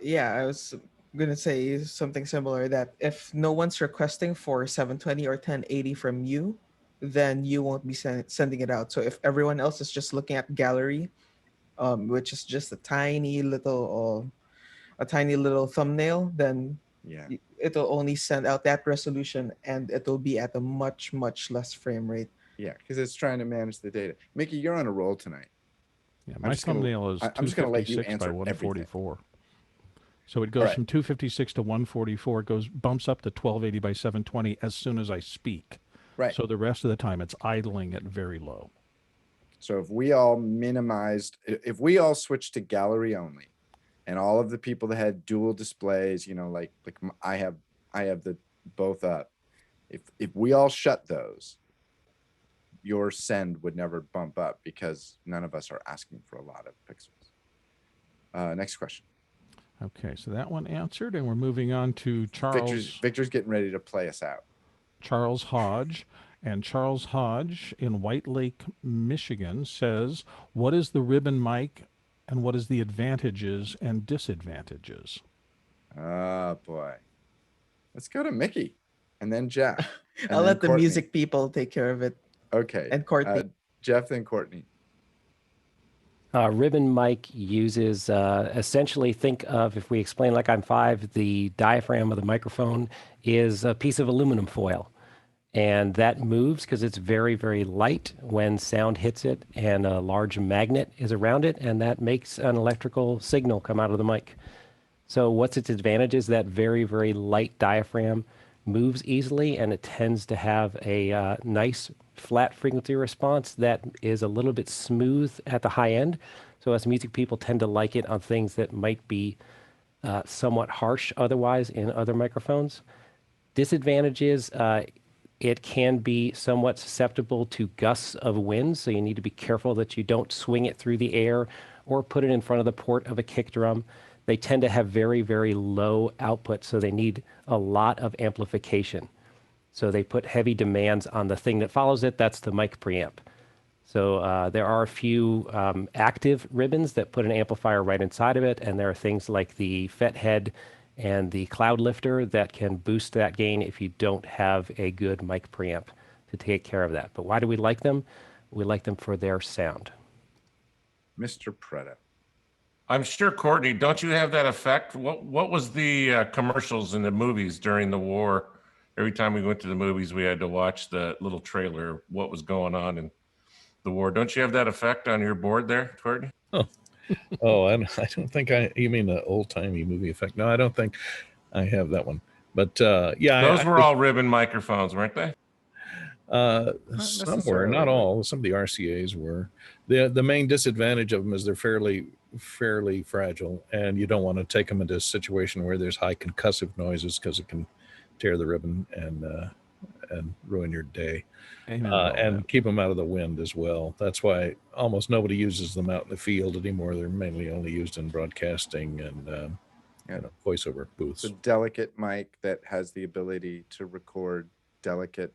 Yeah, I was gonna say something similar, that if no one's requesting for 720 or 1080 from you, then you won't be sending it out. So if everyone else is just looking at gallery, which is just a tiny little thumbnail, then Yeah. it'll only send out that resolution, and it'll be at a much less frame rate. Yeah, because it's trying to manage the data. Mickey, you're on a roll tonight. Yeah, my thumbnail is I'm just gonna let you 256 by answer 144. So it goes right. from 256 to 144. It bumps up to 1280 by 720 as soon as I speak. Right. So the rest of the time it's idling at very low. So if we all switched to gallery only, and all of the people that had dual displays, like I have the both up. If we all shut those, your send would never bump up because none of us are asking for a lot of pixels. Next question. Okay, so that one answered, and we're moving on to Charles. Victor's getting ready to play us out. Charles Hodge. And Charles Hodge in White Lake, Michigan says, what is the ribbon mic and what is the advantages and disadvantages? Oh, boy. Let's go to Mickey and then Jeff. And I'll then let the Courtney. music people take care of it. Okay. And Courtney. Jeff, then Courtney. Ribbon mic uses, essentially think of, if we explain like I'm 5, the diaphragm of the microphone is a piece of aluminum foil. And that moves because it's very, very light when sound hits it, and a large magnet is around it, and that makes an electrical signal come out of the mic. So what's its advantage is that very, very light diaphragm moves easily, and it tends to have a nice flat frequency response that is a little bit smooth at the high end. So us music people tend to like it on things that might be somewhat harsh otherwise in other microphones. Disadvantages, it can be somewhat susceptible to gusts of wind, so you need to be careful that you don't swing it through the air or put it in front of the port of a kick drum. They tend to have very, very low output, so they need a lot of amplification. So they put heavy demands on the thing that follows it. That's the mic preamp. So there are a few active ribbons that put an amplifier right inside of it, and there are things like the FET head and the cloud lifter that can boost that gain if you don't have a good mic preamp to take care of that. But why do we like them? We like them for their sound. Mr. Preda. I'm sure, Courtney, don't you have that effect? What was the commercials in the movies during the war? Every time we went to the movies, we had to watch the little trailer, what was going on in the war. Don't you have that effect on your board there, Courtney? Oh, I don't think you mean the old-timey movie effect. No, I don't think I have that one. But yeah. Those were all ribbon microphones, weren't they? Some were, not all. Some of the RCAs were. The main disadvantage of them is they're fairly fragile, and you don't want to take them into a situation where there's high concussive noises because it can tear the ribbon and ruin your day. And keep them out of the wind as well. That's why almost nobody uses them out in the field anymore. They're mainly only used in broadcasting and voiceover booths. It's a delicate mic that has the ability to record delicate,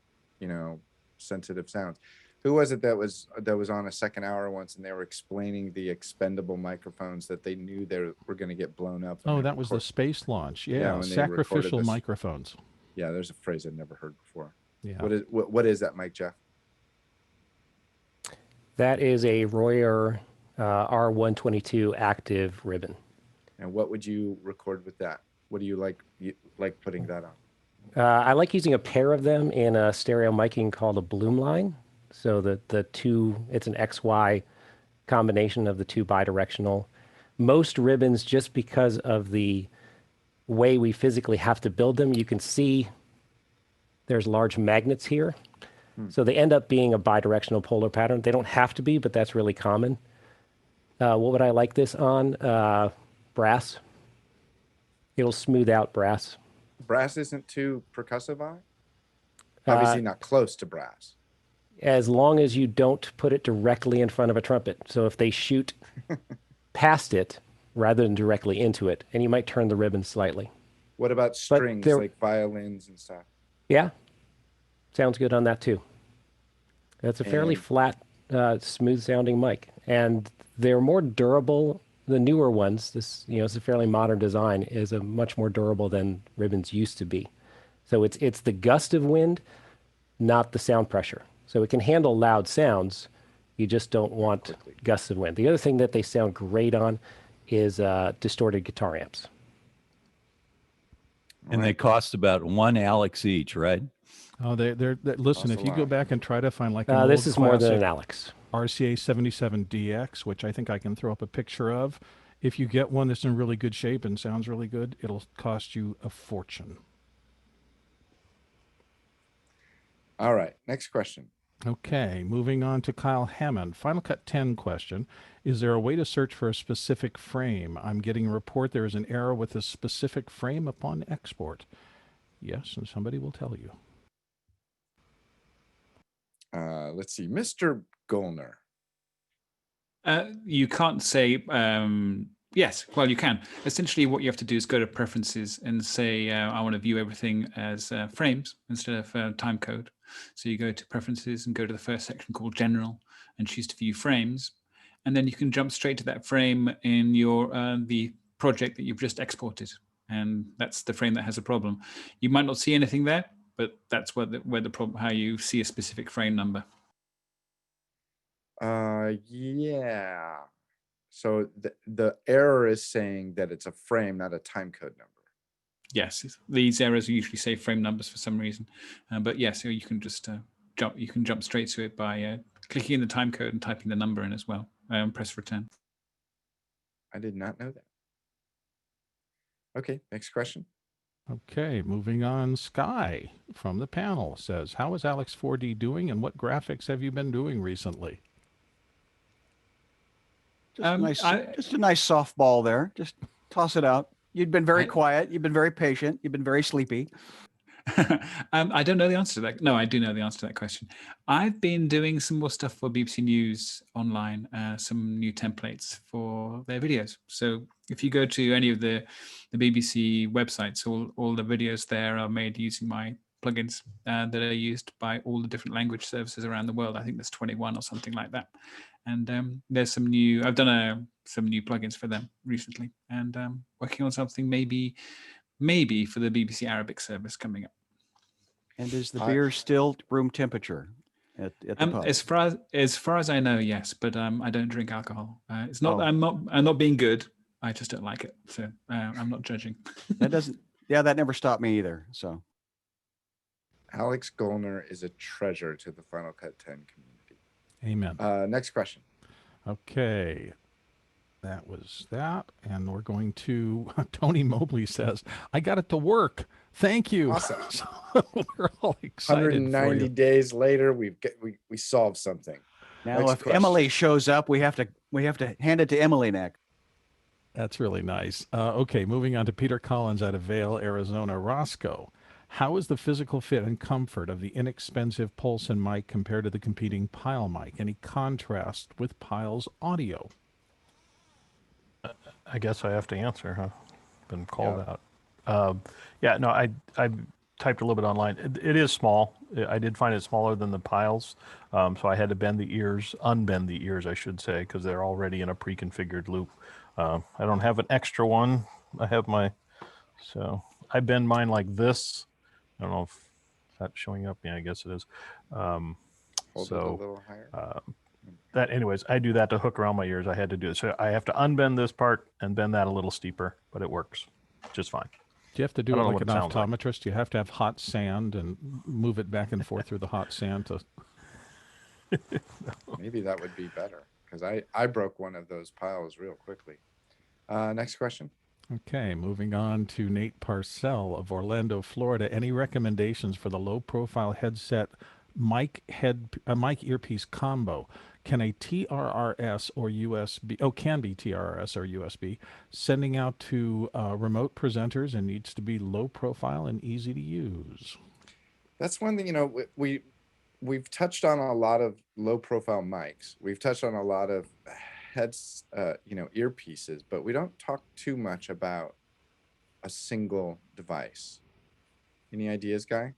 sensitive sounds. Who was it that was on a second hour once, and they were explaining the expendable microphones that they knew they were going to get blown up? Oh, that was the space launch. Yeah, sacrificial microphones. Yeah, there's a phrase I'd never heard before. Yeah. What is that mic, Jeff? That is a Royer R122 active ribbon. And what would you record with that? What do you like putting that on? I like using a pair of them in a stereo miking called a Bloom line. So the two, it's an XY combination of the two bidirectional. Most ribbons, just because of the way we physically have to build them, you can see there's large magnets here. So they end up being a bidirectional polar pattern. They don't have to be, but that's really common. What would I like this on? Brass. It'll smooth out brass. Brass isn't too percussive, obviously not close to brass. As long as you don't put it directly in front of a trumpet. So if they shoot past it rather than directly into it, and you might turn the ribbon slightly. What about strings like violins and stuff? Yeah, sounds good on that too. That's a fairly flat, smooth sounding mic. And they're more durable the newer ones, this, it's a fairly modern design, is a much more durable than ribbons used to be. So it's the gust of wind, not the sound pressure. So it can handle loud sounds. You just don't want gusts of wind. The other thing that they sound great on is distorted guitar amps. And they cost about $1 Alex each, right? Oh, they're listen, if you go back and try to find like an this old is more than classic an Alex. RCA 77DX, which I think I can throw up a picture of. If you get one that's in really good shape and sounds really good, it'll cost you a fortune. All right, next question. Okay, moving on to Kyle Hammond. Final Cut 10 question. Is there a way to search for a specific frame? I'm getting a report there is an error with a specific frame upon export. Yes, and somebody will tell you. Let's see, Mr. Golner. You can't say yes. Well, you can. Essentially, what you have to do is go to preferences and say, I want to view everything as frames instead of time code. So you go to preferences and go to the first section called general and choose to view frames. And then you can jump straight to that frame in your the project that you've just exported. And that's the frame that has a problem. You might not see anything there, but that's where the problem, how you see a specific frame number. Yeah. So the error is saying that it's a frame, not a time code number. Yes, these errors usually say frame numbers for some reason, but yeah, so you can just jump. You can jump straight to it by clicking in the time code and typing the number in as well. Press return. I did not know that. Okay, next question. Okay, moving on. Sky from the panel says, how is Alex 4D doing and what graphics have you been doing recently? Just a nice softball there. Just toss it out. You've been very quiet. You've been very patient. You've been very sleepy. I don't know the answer to that. No, I do know the answer to that question. I've been doing some more stuff for BBC News online, some new templates for their videos. So if you go to any of the BBC websites, all the videos there are made using my plugins that are used by all the different language services around the world. I think there's 21 or something like that. And there's some new, I've done some new plugins for them recently, and working on something maybe for the BBC Arabic service coming up. And is the beer still room temperature at the pub? As far as I know, yes, but I don't drink alcohol. It's not. I'm not being good. I just don't like it. So I'm not judging. That never stopped me either. So Alex Golner is a treasure to the Final Cut 10 community. Amen. Next question. Okay. That was that. And we're going to, Tony Mobley says, I got it to work. Thank you. Awesome. We're all excited 190 for you. days later, we solved something. Now, Next if question. Emily shows up, we have to hand it to Emily next. That's really nice. Okay, moving on to Peter Collins out of Vail, Arizona. Roscoe, how is the physical fit and comfort of the inexpensive Polsen mic compared to the competing Pyle mic? Any contrast with Pyle's audio? I guess I have to answer, huh? Been called out. Yeah, no, I typed a little bit online. It is small. I did find it smaller than the Pyles, so I had to unbend the ears, I should say, because they're already in a pre-configured loop. I don't have an extra one. So I bend mine like this. I don't know if that's showing up. Yeah, I guess it is. Hold it a little higher. Anyways, I do that to hook around my ears. I had to do it. So I have to unbend this part and bend that a little steeper, but it works just fine. Do you have to do it like an optometrist? Do you have to have hot sand and move it back and forth through the hot sand to... Maybe that would be better, because I broke one of those Pyles real quickly. Next question. Okay, moving on to Nate Parcell of Orlando, Florida. Any recommendations for the low-profile headset mic earpiece combo? Can a TRRS or USB, can be TRRS or USB, sending out to remote presenters and needs to be low profile and easy to use? That's one thing, we've touched on a lot of low profile mics. We've touched on a lot of heads, earpieces, but we don't talk too much about a single device. Any ideas, Guy?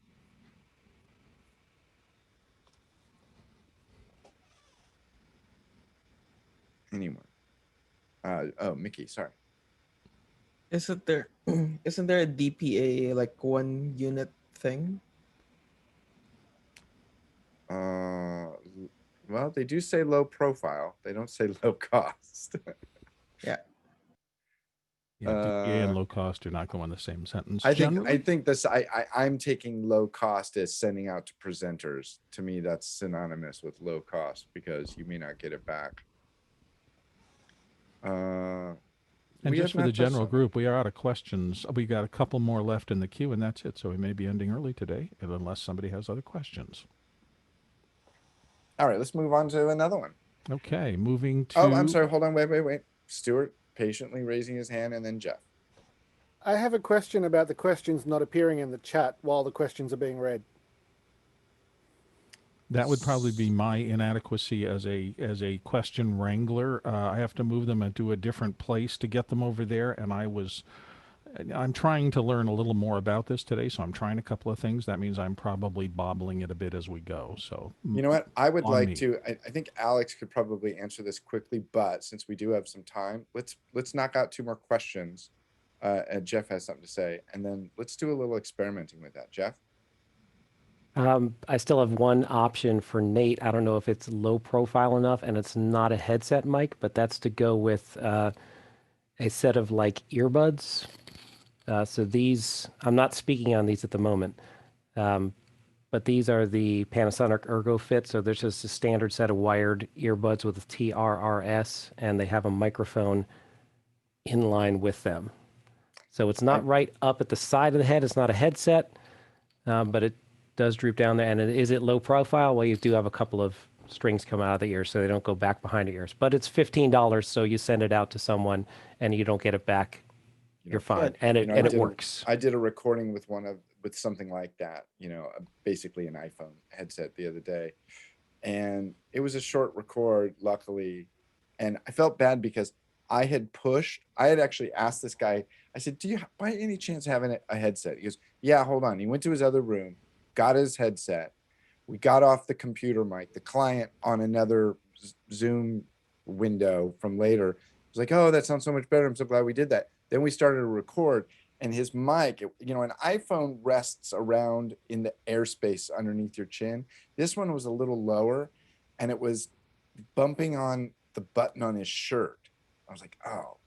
Anyone? Oh, Mickey, sorry. Isn't there isn't there a DPA like 1 unit thing? Well, they do say low profile. They don't say low cost. Yeah. Yeah, DPA and low cost do not go in the same sentence. I generally. think this. I'm taking low cost as sending out to presenters. To me, that's synonymous with low cost because you may not get it back. And We just have for the not touched general on- group, we are out of questions. We got a couple more left in the queue, and that's it. So we may be ending early today, unless somebody has other questions. All right, let's move on to another one. Okay, moving to. Oh, I'm sorry. Hold on. Wait. Stuart patiently raising his hand, and then Jeff. I have a question about the questions not appearing in the chat while the questions are being read. That would probably be my inadequacy as a question wrangler. I have to move them into a different place to get them over there, and I'm trying to learn a little more about this today, so I'm trying a couple of things. That means I'm probably bobbling it a bit as we go. So You know what? I would on like me. to. I think Alex could probably answer this quickly, but since we do have some time, let's knock out 2 more questions. And Jeff has something to say, and then let's do a little experimenting with that. Jeff. I still have one option for Nate. I don't know if it's low profile enough, and it's not a headset mic, but that's to go with a set of like earbuds. So these, I'm not speaking on these at the moment, but these are the Panasonic Ergo Fit. So there's just a standard set of wired earbuds with a TRRS, and they have a microphone in line with them. So it's not right up at the side of the head. It's not a headset, but it does droop down there. And is it low profile? Well, you do have a couple of strings come out of the ears, so they don't go back behind the ears. But it's $15, so you send it out to someone and you don't get it back. You're fine, and it works. I did a recording with with something like that. Basically an iPhone headset the other day, and it was a short record, luckily, and I felt bad because I had actually asked this guy. I said, "Do you by any chance have a headset?" He goes, "Yeah, hold on." He went to his other room, got his headset. We got off the computer mic, the client on another Zoom window from later. I was like, "Oh, that sounds so much better. I'm so glad we did that." Then we started to record, and his mic, an iPhone rests around in the airspace underneath your chin. This one was a little lower, and it was bumping on the button on his shirt. I was like, oh,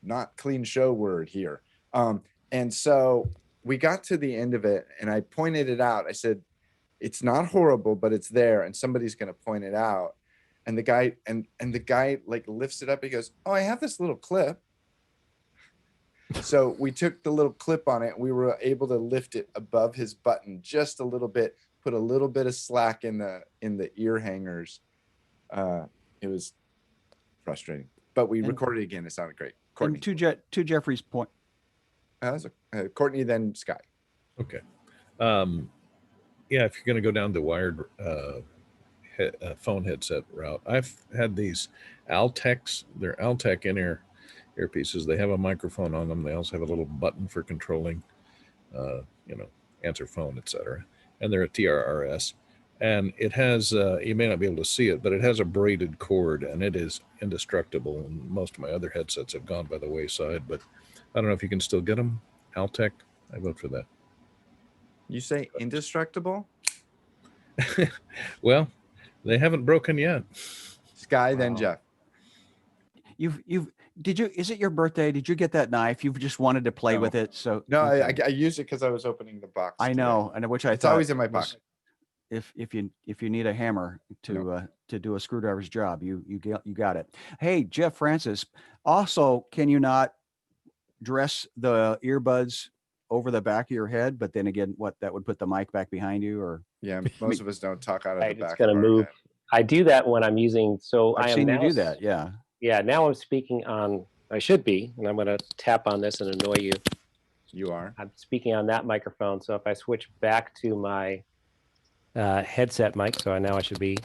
not clean show word here. And so we got to the end of it, and I pointed it out. I said, it's not horrible, but it's there, and somebody's going to point it out. And the guy like lifts it up. He goes, "Oh, I have this little clip." So we took the little clip on it. We were able to lift it above his button just a little bit, put a little bit of slack in the ear hangers. It was frustrating, but we recorded it again. It sounded great. Courtney. And to Jeffrey's point. Courtney, then Sky. Okay. Yeah, if you're going to go down the wired phone headset route, I've had these Altecs. They're Altec in-ear earpieces. They have a microphone on them. They also have a little button for controlling, answer phone, etc. And they're a TRRS. And it has, you may not be able to see it, but it has a braided cord, and it is indestructible. And most of my other headsets have gone by the wayside, but I don't know if you can still get them. Altec, I vote for that. You say indestructible? Well, they haven't broken yet. Sky, then Jeff. Is it your birthday? Did you get that knife? You've just wanted to play with it. So no, okay. I used it because I was opening the box. I know, and which it's always in my pocket. If you need a hammer to do a screwdriver's job, you got it. Hey, Jeff Francis. Also, can you not dress the earbuds over the back of your head? But then again, that would put the mic back behind you, or most of us don't talk out of the back. It's going to move. Head. I do that when I'm using. So I've seen you do that. Yeah. Yeah. Now I'm speaking on. I should be, and I'm going to tap on this and annoy you. You are. I'm speaking on that microphone. So if I switch back to my headset mic, so now I should be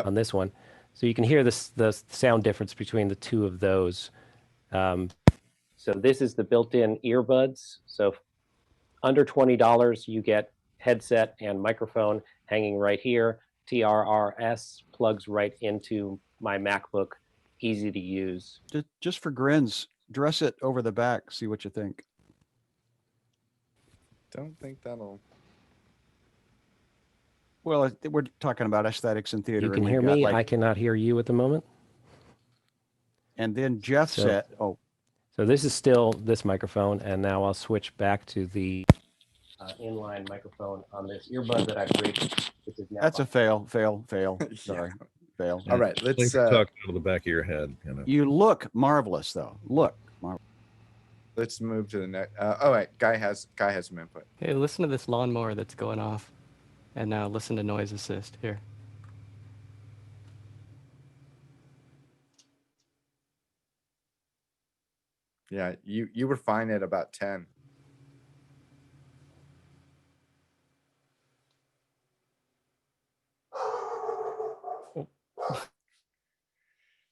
on this one. So you can hear the sound difference between the two of those. So this is the built-in earbuds. So under $20, you get headset and microphone hanging right here. TRRS plugs right into my MacBook, easy to use. Just for grins, dress it over the back, see what you think. Don't think that'll. Well, we're talking about aesthetics in theater. You can and hear we've got, me. like, I cannot hear you at the moment. And then Jeff said, "Oh, so this is still this microphone, and now I'll switch back to the inline microphone on this earbud that I've rigged, which is now. that's a fail. Sorry, fail." All right, let's talk out of the back of your head. You know. You look marvelous, though. Look, let's move to the next. Oh wait, Guy has some input. Hey, listen to this lawnmower that's going off, and now listen to noise assist here. Yeah, you were fine at about 10.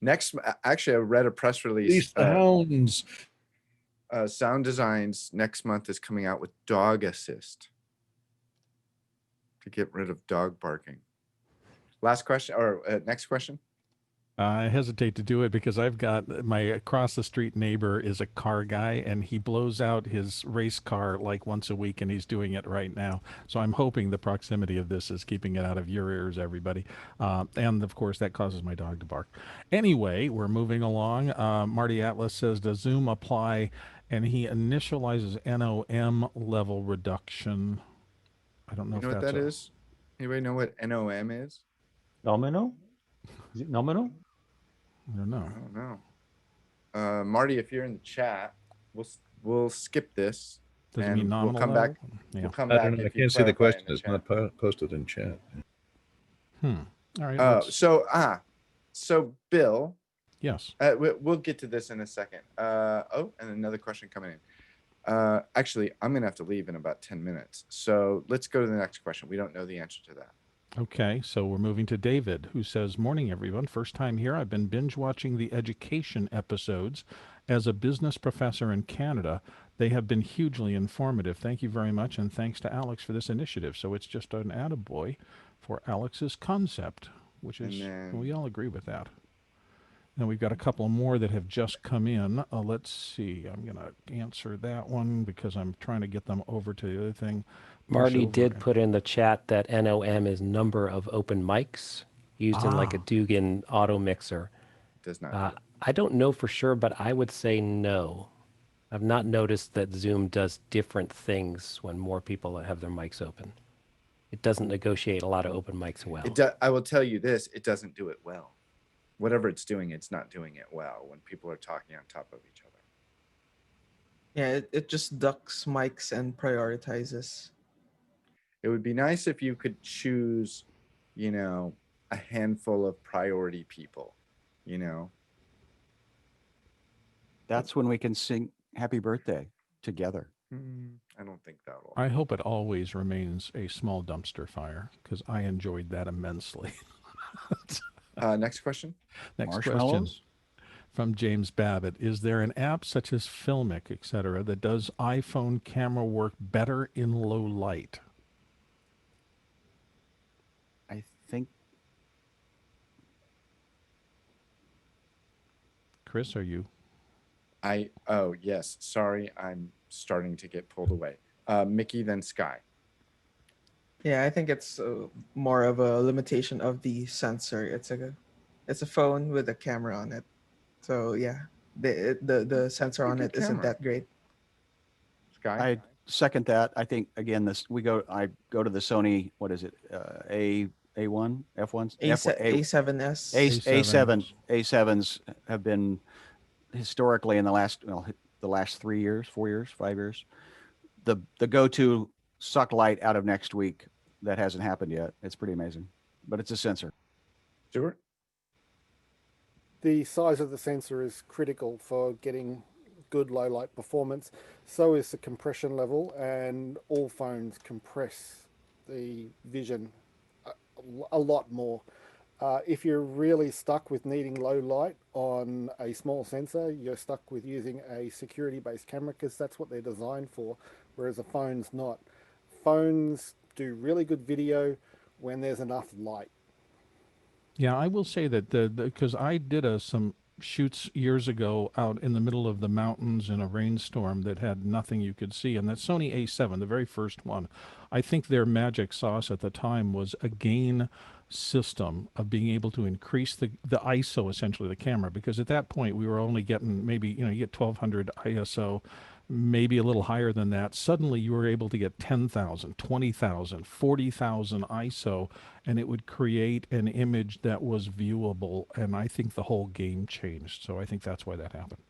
Next, actually, I read a press release. The hounds. Sound Designs next month is coming out with dog assist to get rid of dog barking. Last question or next question. I hesitate to do it because I've got my across the street neighbor is a car guy, and he blows out his race car like once a week, and he's doing it right now. So I'm hoping the proximity of this is keeping it out of your ears, everybody. And of course, that causes my dog to bark. Anyway, we're moving along. Marty Atlas says, does Zoom apply? And he initializes NOM level reduction. I don't know You know if what that's that is? Anybody know what NOM is? Nominal? Is it nominal? I don't know. I don't know. Marty, if you're in the chat, we'll skip this. Does it and mean nominal we'll come level? back. Yeah. We'll come I back. don't know. I if you can't see the clarify in question. It's chat. not posted in chat. All right. So Bill. Yes. We'll get to this in a second. And another question coming in. Actually, I'm gonna have to leave in about 10 minutes. So let's go to the next question. We don't know the answer to that. Okay, so we're moving to David, who says, morning, everyone. First time here. I've been binge watching the education episodes. As a business professor in Canada, they have been hugely informative. Thank you very much, and thanks to Alex for this initiative. So it's just an attaboy for Alex's concept, which is, we all agree with that. And we've got a couple more that have just come in. Let's see. I'm going to answer that one because I'm trying to get them over to the other thing. Marty did put in the chat that NOM is number of open mics used in like a Dugan auto mixer. Does not. I don't know for sure, but I would say no. I've not noticed that Zoom does different things when more people have their mics open. It doesn't negotiate a lot of open mics well. I will tell you this, it doesn't do it well. Whatever it's doing, it's not doing it well when people are talking on top of each other. Yeah, it just ducks mics and prioritizes. It would be nice if you could choose, a handful of priority people, That's when we can sing happy birthday together. I don't think that'll. I hope it always remains a small dumpster fire because I enjoyed that immensely. Next question. Next question from James Babbitt. Is there an app such as Filmic, etc., that does iPhone camera work better in low light? I think. Chris, are you? Oh, yes. Sorry, I'm starting to get pulled away. Mickey, then Sky. Yeah, I think it's more of a limitation of the sensor. It's a phone with a camera on it. So yeah, the sensor on it isn't that great. Sky? I second that. I think again, I go to the Sony. What is it? A1, F1s, A7S. A7s have been historically in the last 3 years, 4 years, 5 years, the go-to suck light out of next week. That hasn't happened yet. It's pretty amazing, but it's a sensor. Stuart? The size of the sensor is critical for getting good low light performance. So is the compression level, and all phones compress the vision a lot more. If you're really stuck with needing low light on a small sensor, you're stuck with using a security-based camera because that's what they're designed for, whereas a phone's not. Phones do really good video when there's enough light. Yeah, I will say that because I did some shoots years ago out in the middle of the mountains in a rainstorm that had nothing you could see, and that Sony A7, the very first one, I think their magic sauce at the time was a gain system of being able to increase the ISO, essentially the camera, because at that point we were only getting maybe, you get 1200 ISO, maybe a little higher than that. Suddenly you were able to get 10,000, 20,000, 40,000 ISO, and it would create an image that was viewable. And I think the whole game changed. So I think that's why that happened.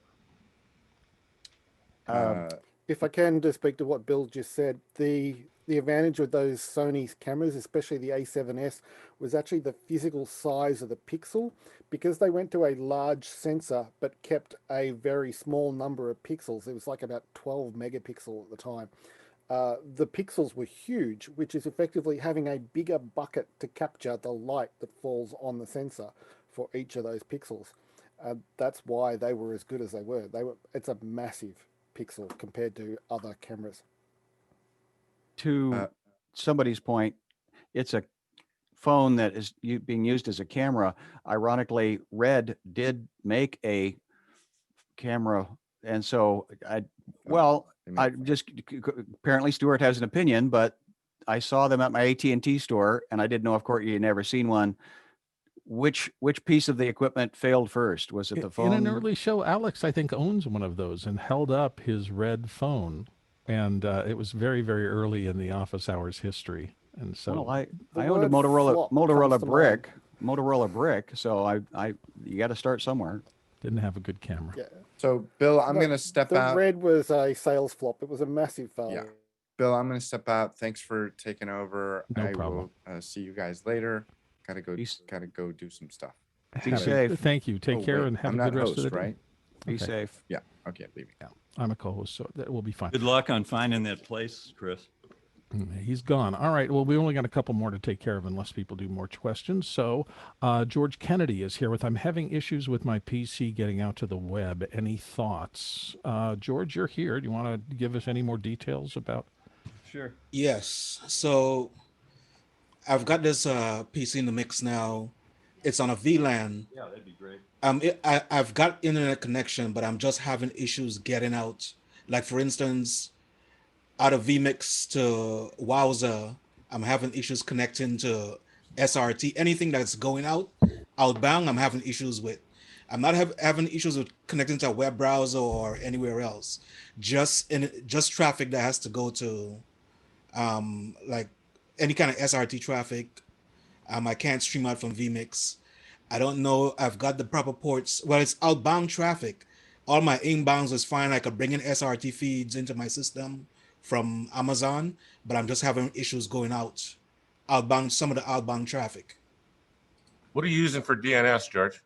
If I can just speak to what Bill just said, the advantage of those Sony cameras, especially the A7S, was actually the physical size of the pixel. Because they went to a large sensor but kept a very small number of pixels. It was like about 12 megapixel at the time. The pixels were huge, which is effectively having a bigger bucket to capture the light that falls on the sensor for each of those pixels. That's why they were as good as they were. It's a massive pixel compared to other cameras. To somebody's point, it's a phone that is being used as a camera. Ironically, Red did make a camera, and so I just apparently Stuart has an opinion, but I saw them at my AT&T store, and I didn't know if Courtney had never seen one. Which piece of the equipment failed first? Was it the phone? In an early show, Alex, I think, owns one of those and held up his Red phone, and it was very, very early in the office hours history. And so, well, I owned a Motorola brick, so you got to start somewhere. Didn't have a good camera. Yeah. So, Bill, I'm going to step out. The Red was a sales flop. It was a massive failure. Yeah. Bill, I'm going to step out. Thanks for taking over. No problem. Will see you guys later. Gotta go do some stuff. Be safe. Thank you. Take care and have a good rest of the day. Right? Be safe. Yeah. Okay. Leaving. Yeah. I'm a co-host, so that will be fine. Good luck on finding that place, Chris. He's gone. All right. Well, we only got a couple more to take care of unless people do more questions. So George Kennedy is here with, I'm having issues with my PC getting out to the web. Any thoughts? George, you're here. Do you want to give us any more details about? Sure. Yes. So I've got this PC in the mix now. It's on a VLAN. Yeah, that'd be great. I've got internet connection, but I'm just having issues getting out. Like, for instance, out of vMix to Wowza, I'm having issues connecting to SRT. Anything that's going outbound, I'm having issues with. I'm not having issues with connecting to a web browser or anywhere else. Just traffic that has to go to, like any kind of SRT traffic. I can't stream out from vMix. I don't know. I've got the proper ports. Well, it's outbound traffic. All my inbounds is fine. I could bring in SRT feeds into my system from Amazon, but I'm just having issues going outbound, some of the outbound traffic. What are you using for DNS, George?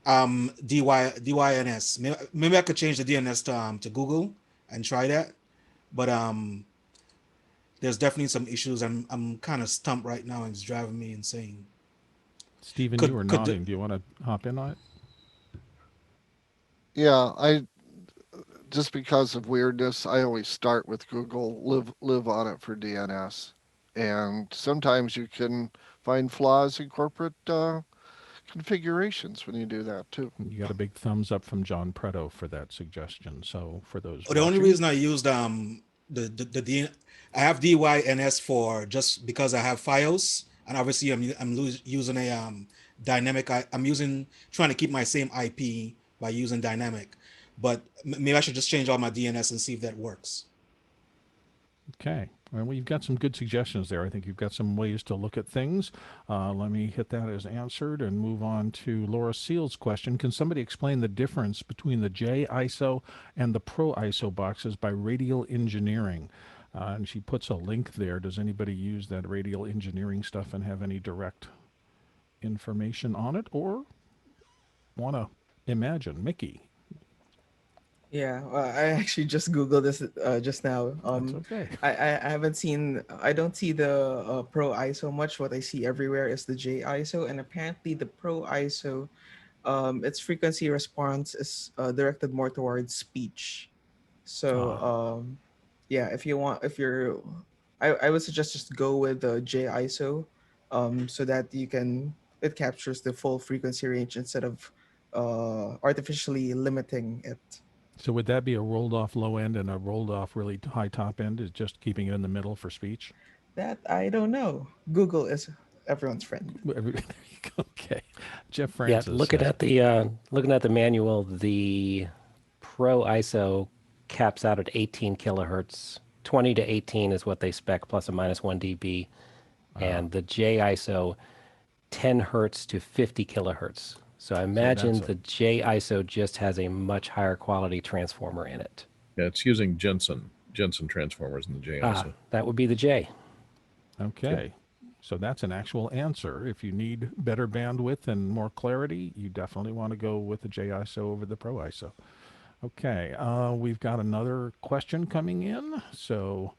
DYNS. Maybe I could change the DNS to Google and try that. But there's definitely some issues. I'm kind of stumped right now, and it's driving me insane. Stephen, you were nodding. Do you want to hop in on it? Yeah, just because of weirdness, I always start with Google, live on it for DNS. And sometimes you can find flaws in corporate configurations when you do that too. You got a big thumbs up from John Preto for that suggestion. So for those, the only reason I used I have DYNS for just because I have FiOS, and obviously I'm using a dynamic. I'm trying to keep my same IP by using dynamic, but maybe I should just change all my DNS and see if that works. Okay. Well, you've got some good suggestions there. I think you've got some ways to look at things. Let me hit that as answered and move on to Laura Seal's question. Can somebody explain the difference between the J ISO and the Pro ISO boxes by Radial Engineering? And she puts a link there. Does anybody use that Radial Engineering stuff and have any direct information on it, or want to imagine? Mickey? Yeah, I actually just Googled this just now. That's okay. I don't see the Pro ISO much. What I see everywhere is the J ISO, and apparently the Pro ISO, its frequency response is directed more towards speech. So yeah, I would suggest just go with the J ISO so that it captures the full frequency range instead of artificially limiting it. So would that be a rolled off low end and a rolled off really high top end? Is just keeping it in the middle for speech? That I don't know. Google is everyone's friend. Okay, Jeff Yeah, Francis. looking says- at the manual, the Pro ISO caps out at 18 kilohertz. 20 to 18 is what they spec, plus or minus 1 dB. And the J ISO, 10 hertz to 50 kilohertz. So I imagine that's the J ISO just has a much higher quality transformer in it. Yeah, it's using Jensen transformers in the J ISO. That would be the J. Okay. So that's an actual answer. If you need better bandwidth and more clarity, you definitely want to go with the J ISO over the Pro ISO. Okay, we've got another question coming in. So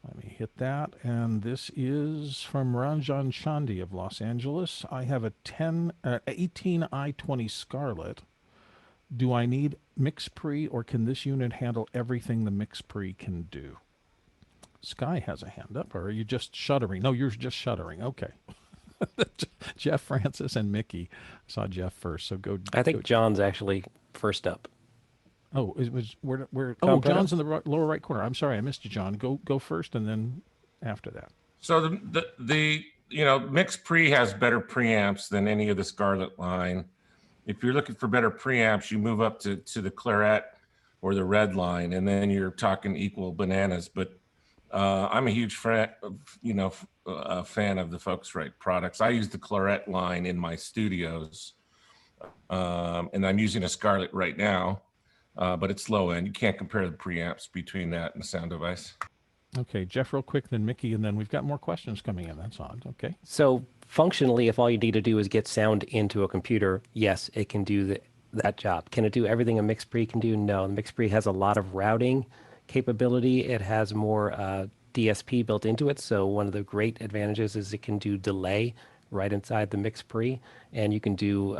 let me hit that. And this is from Ranjan Chandi of Los Angeles. I have a 18i20 Scarlett. Do I need Mix Pre, or can this unit handle everything the Mix Pre can do? Sky has a hand up, or are you just shuddering? No, you're just shuddering. Okay. Jeff Francis and Mickey. I saw Jeff first, so go. I think John's actually first up. Oh, it was where? John John's in the lower right corner. I'm sorry, I missed you, John. Go first, and then after that. So the Mix Pre has better preamps than any of the Scarlett line. If you're looking for better preamps, you move up to the Claret or the Red line, and then you're talking equal bananas. But I'm a huge fan of the Focusrite products. I use the Claret line in my studios, and I'm using a Scarlett right now, but it's low end. You can't compare the preamps between that and the sound device. Okay, Jeff, real quick, then Mickey, and then we've got more questions coming in. That's odd. Okay. So functionally, if all you need to do is get sound into a computer, yes, it can do that job. Can it do everything a Mix Pre can do? No. The Mix Pre has a lot of routing capability. It has more DSP built into it. So one of the great advantages is it can do delay right inside the Mix Pre, and you can do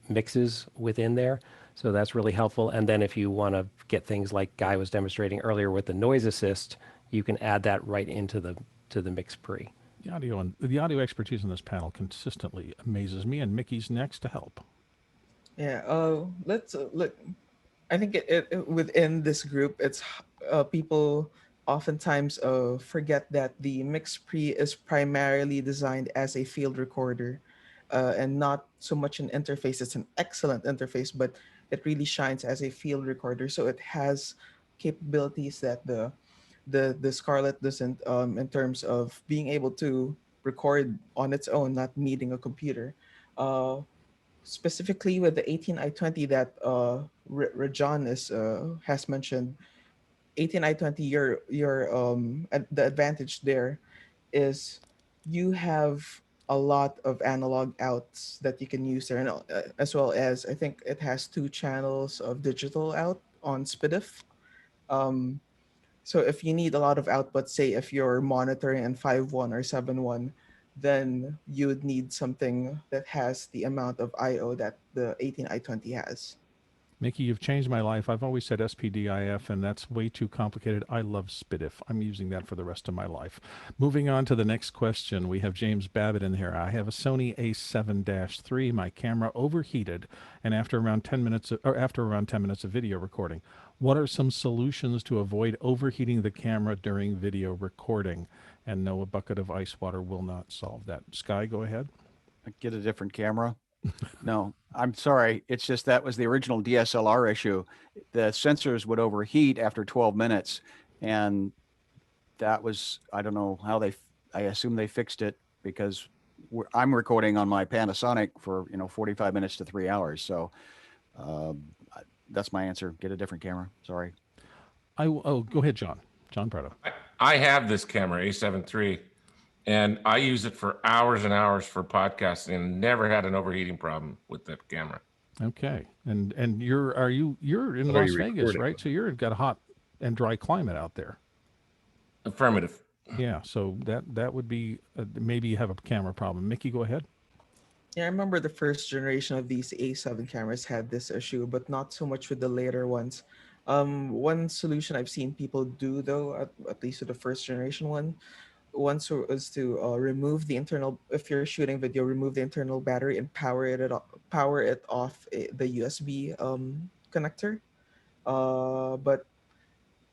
mixes within there. So that's really helpful. And then if you want to get things like Guy was demonstrating earlier with the noise assist, you can add that right into the Mix Pre. The audio expertise on this panel consistently amazes me, and Mickey's next to help. Yeah. Let's look. I think it within this group, it's people oftentimes forget that the Mix Pre is primarily designed as a field recorder, and not so much an interface. It's an excellent interface, but it really shines as a field recorder. So it has capabilities that the Scarlett doesn't, in terms of being able to record on its own, not needing a computer. Specifically with the 18i20 that Rajan has mentioned, 18i20, the advantage there is you have a lot of analog outs that you can use there, and as well as I think it has 2 channels of digital out on SPDIF. So if you need a lot of output, say if you're monitoring in 5.1 or 7.1, then you would need something that has the amount of I/O that the 18i20 has. Mickey, you've changed my life. I've always said SPDIF, and that's way too complicated. I love SPDIF. I'm using that for the rest of my life. Moving on to the next question, we have James Babbitt in here. I have a Sony A7-III. My camera overheated, and after around 10 minutes of video recording. What are some solutions to avoid overheating the camera during video recording? And no, a bucket of ice water will not solve that. Sky, go ahead. Get a different camera. No, I'm sorry. It's just that was the original DSLR issue. The sensors would overheat after 12 minutes. And that was, I don't know how I assume they fixed it, because I'm recording on my Panasonic for, 45 minutes to 3 hours. So that's my answer. Get a different camera. Sorry. Go ahead, John. John Prado. I have this camera, A7 III, and I use it for hours and hours for podcasting, and never had an overheating problem with the camera. Okay, and you're in Las Vegas, right? So you've got a hot and dry climate out there. Affirmative. Yeah, so that would be maybe you have a camera problem. Mickey, go ahead. Yeah, I remember the first generation of these A7 cameras had this issue, but not so much with the later ones. One solution I've seen people do, though, at least with the first generation one, is to remove the internal. If you're shooting video, remove the internal battery and power it off the USB connector. But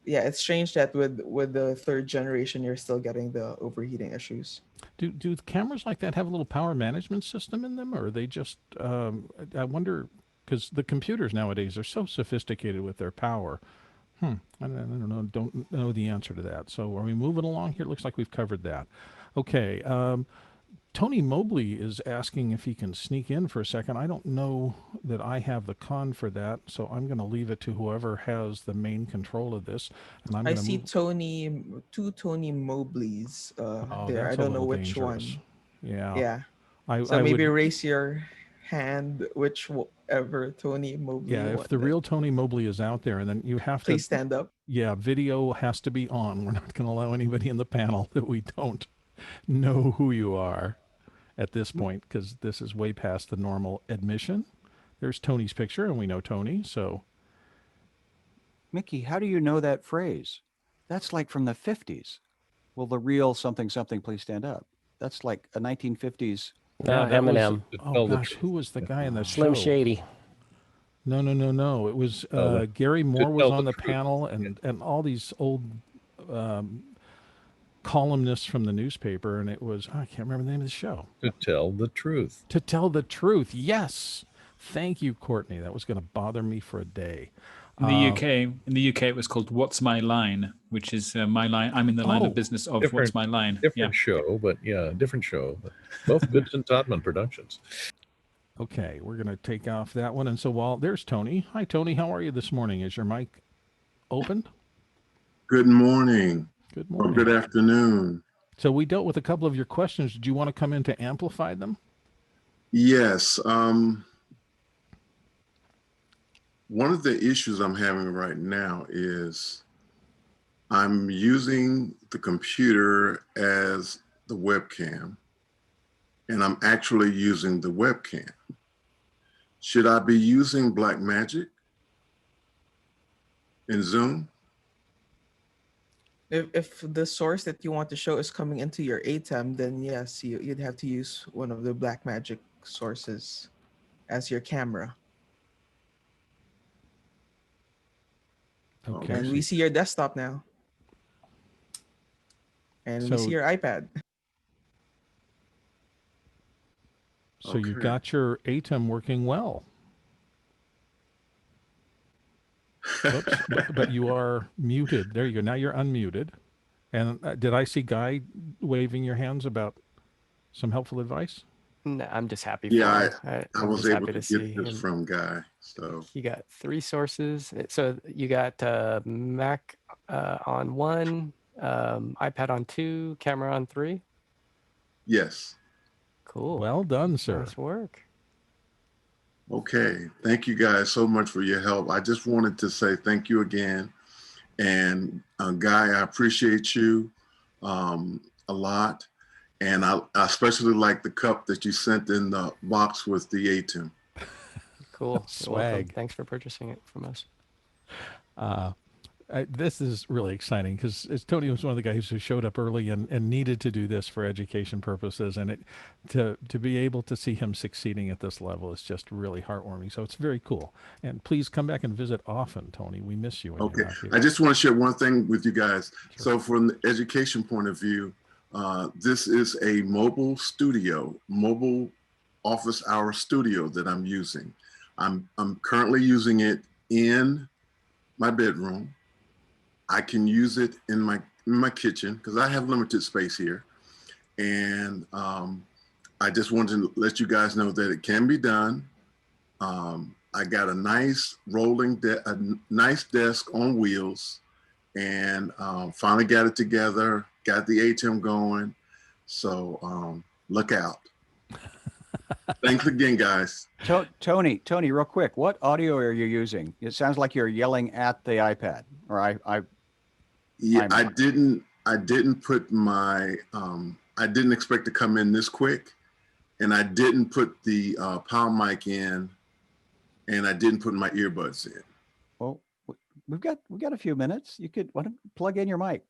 yeah, it's strange that with the third generation, you're still getting the overheating issues. Do cameras like that have a little power management system in them, or are they just? I wonder, because the computers nowadays are so sophisticated with their power. I don't know. Don't know the answer to that. So are we moving along here? It looks like we've covered that. Okay. Tony Mobley is asking if he can sneak in for a second. I don't know that I have the con for that, so I'm going to leave it to whoever has the main control of this. And I'm I going to see move. two Tony Mobleys Oh, there. I that's a don't know little which dangerous. one. Yeah. Yeah. So I maybe would. raise your hand, whichever Tony Mobley Yeah, you if want. the real Tony Mobley is out there, and then you have to. Please stand up. Yeah, video has to be on. We're not going to allow anybody in the panel that we don't know who you are at this point, because this is way past the normal admission. There's Tony's picture, and we know Tony, so. Mickey, how do you know that phrase? That's like from the 50s. Will the real something something please stand up? That's like a 1950s. Yeah, that was. Eminem. Oh gosh, who was the guy in the Slim show? Shady. No. It was Gary Moore was on the panel, and all these old columnists from the newspaper, and it was I can't remember the name of the show. To tell the truth. To tell the truth. Yes. Thank you, Courtney. That was going to bother me for a day. In the UK, it was called "What's My Line," which is my line. I'm in the line of business of "What's My Line." Different show, but different show. But both Goodson Todman Productions. Okay, we're going to take off that one. And so while there's Tony. Hi, Tony. How are you this morning? Is your mic open? Good morning. Good morning. Or good afternoon. So we dealt with a couple of your questions. Did you want to come in to amplify them? Yes. One of the issues I'm having right now is I'm using the computer as the webcam, and I'm actually using the webcam. Should I be using Blackmagic in Zoom? If the source that you want to show is coming into your atem, then yes, you'd have to use one of the Blackmagic sources as your camera. Okay. And we see your desktop now. And we see your iPad. So you've got your atem working well. Oops, but you are muted. There you go. Now you're unmuted. And did I see Guy waving your hands about some helpful advice? No, I'm just happy. Yeah, I I was just able happy to to get see this him. from Guy. So You got 3 sources. So you got Mac on 1, iPad on 2, camera on 3. yes. Cool. Well done, sir. Nice work. Okay. Thank you guys so much for your help. I just wanted to say thank you again. And Guy, I appreciate you a lot. And I especially like the cup that you sent in the box with the atem. Cool. You're welcome. Swag. Thanks for purchasing it from us. This is really exciting because Tony was one of the guys who showed up early and needed to do this for education purposes, and to be able to see him succeeding at this level is just really heartwarming. So it's very cool. And please come back and visit often, Tony. We miss you when Okay. you're not here. I just want to share one thing with you guys. Sure. So from the education point of view, this is a mobile studio, mobile office hour studio that I'm using. I'm currently using it in my bedroom. I can use it in my kitchen because I have limited space here. And I just wanted to let you guys know that it can be done. I got a nice nice desk on wheels, and finally got it together, got the atem going. So look out. Thanks again, guys. Tony, real quick, what audio are you using? It sounds like you're yelling at the iPad, or Yeah, I didn't put my, I didn't expect to come in this quick, and I didn't put the Pyle mic in, and I didn't put my earbuds in. Well, we've got a few minutes. You could plug in your mic.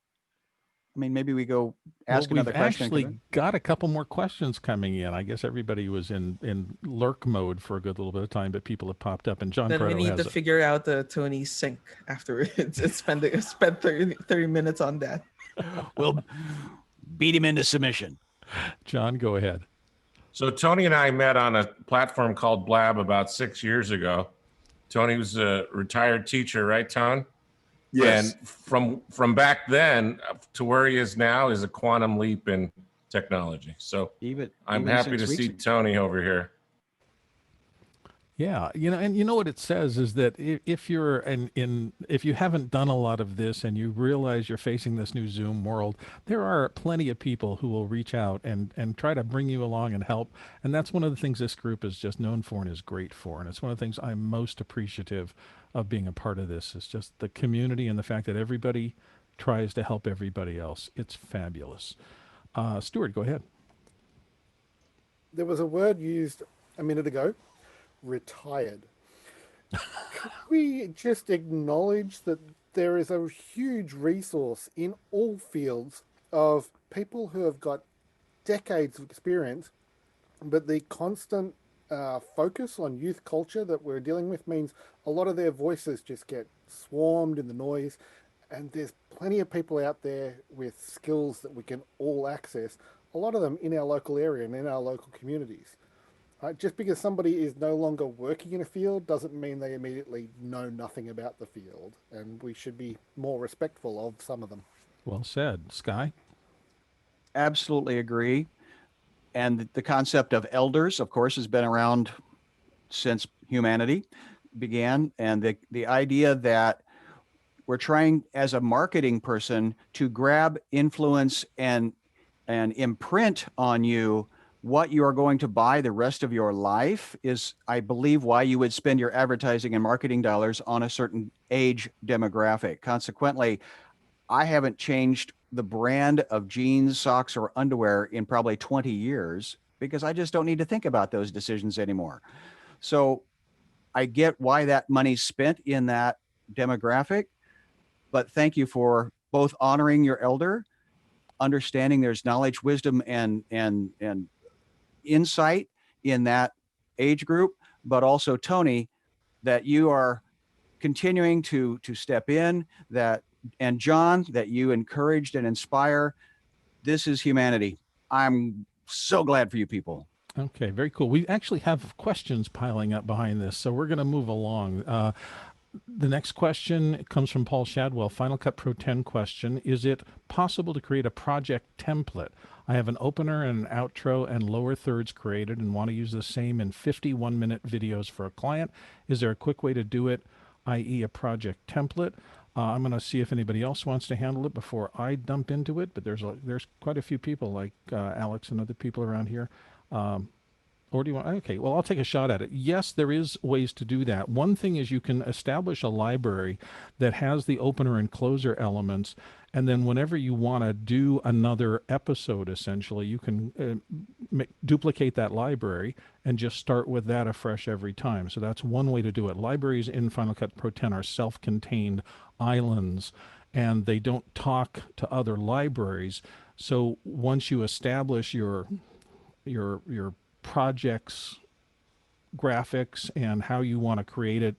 I mean, maybe we go ask Well, another we've question. actually got a couple more questions coming in. I guess everybody was in lurk mode for a good little bit of time, but people have popped up. And John Then we Preto need to has figure out the Tony sync afterwards. It's spend 30 minutes on that. We'll beat him into submission. John, go ahead. So Tony and I met on a platform called Blab about 6 years ago. Tony was a retired teacher, right, Tone? Yes. And from back then to where he is now is a quantum leap in technology. So I'm happy to see Tony over here. Yeah, and you know what it says is that if you're if you haven't done a lot of this and you realize you're facing this new Zoom world, there are plenty of people who will reach out and try to bring you along and help. And that's one of the things this group is just known for and is great for. And it's one of the things I'm most appreciative of being a part of this. Is just the community and the fact that everybody tries to help everybody else. It's fabulous. Stuart, go ahead. There was a word used a minute ago. Retired. Could we just acknowledge that there is a huge resource in all fields of people who have got decades of experience, but the constant focus on youth culture that we're dealing with means a lot of their voices just get swarmed in the noise, and there's plenty of people out there with skills that we can all access, a lot of them in our local area and in our local communities. Just because somebody is no longer working in a field doesn't mean they immediately know nothing about the field, and we should be more respectful of some of them. Well said. Sky? Absolutely agree. And the concept of elders, of course, has been around since humanity began. And the idea that we're trying as a marketing person to grab influence and imprint on you what you are going to buy the rest of your life is, I believe, why you would spend your advertising and marketing dollars on a certain age demographic. Consequently, I haven't changed the brand of jeans, socks, or underwear in probably 20 years because I just don't need to think about those decisions anymore. So I get why that money's spent in that demographic, but thank you for both honoring your elder, understanding there's knowledge, wisdom, and insight in that age group, but also Tony, that you are continuing to step in, that, and John, that you encouraged and inspire. This is humanity. I'm so glad for you people. Okay, very cool. We actually have questions piling up behind this, so we're going to move along. The next question comes from Paul Shadwell. Final Cut Pro 10 question. Is it possible to create a project template? I have an opener and an outro and lower thirds created and want to use the same in 51-minute videos for a client. Is there a quick way to do it, i.e. a project template? I'm going to see if anybody else wants to handle it before I dump into it, but there's quite a few people like Alex and other people around here. Or do you want, okay, well, I'll take a shot at it. Yes, there is ways to do that. One thing is you can establish a library that has the opener and closer elements, and then whenever you want to do another episode, essentially, you can duplicate that library and just start with that afresh every time. So that's one way to do it. Libraries in Final Cut Pro 10 are self-contained islands, and they don't talk to other libraries. So once you establish your project's graphics and how you want to create it,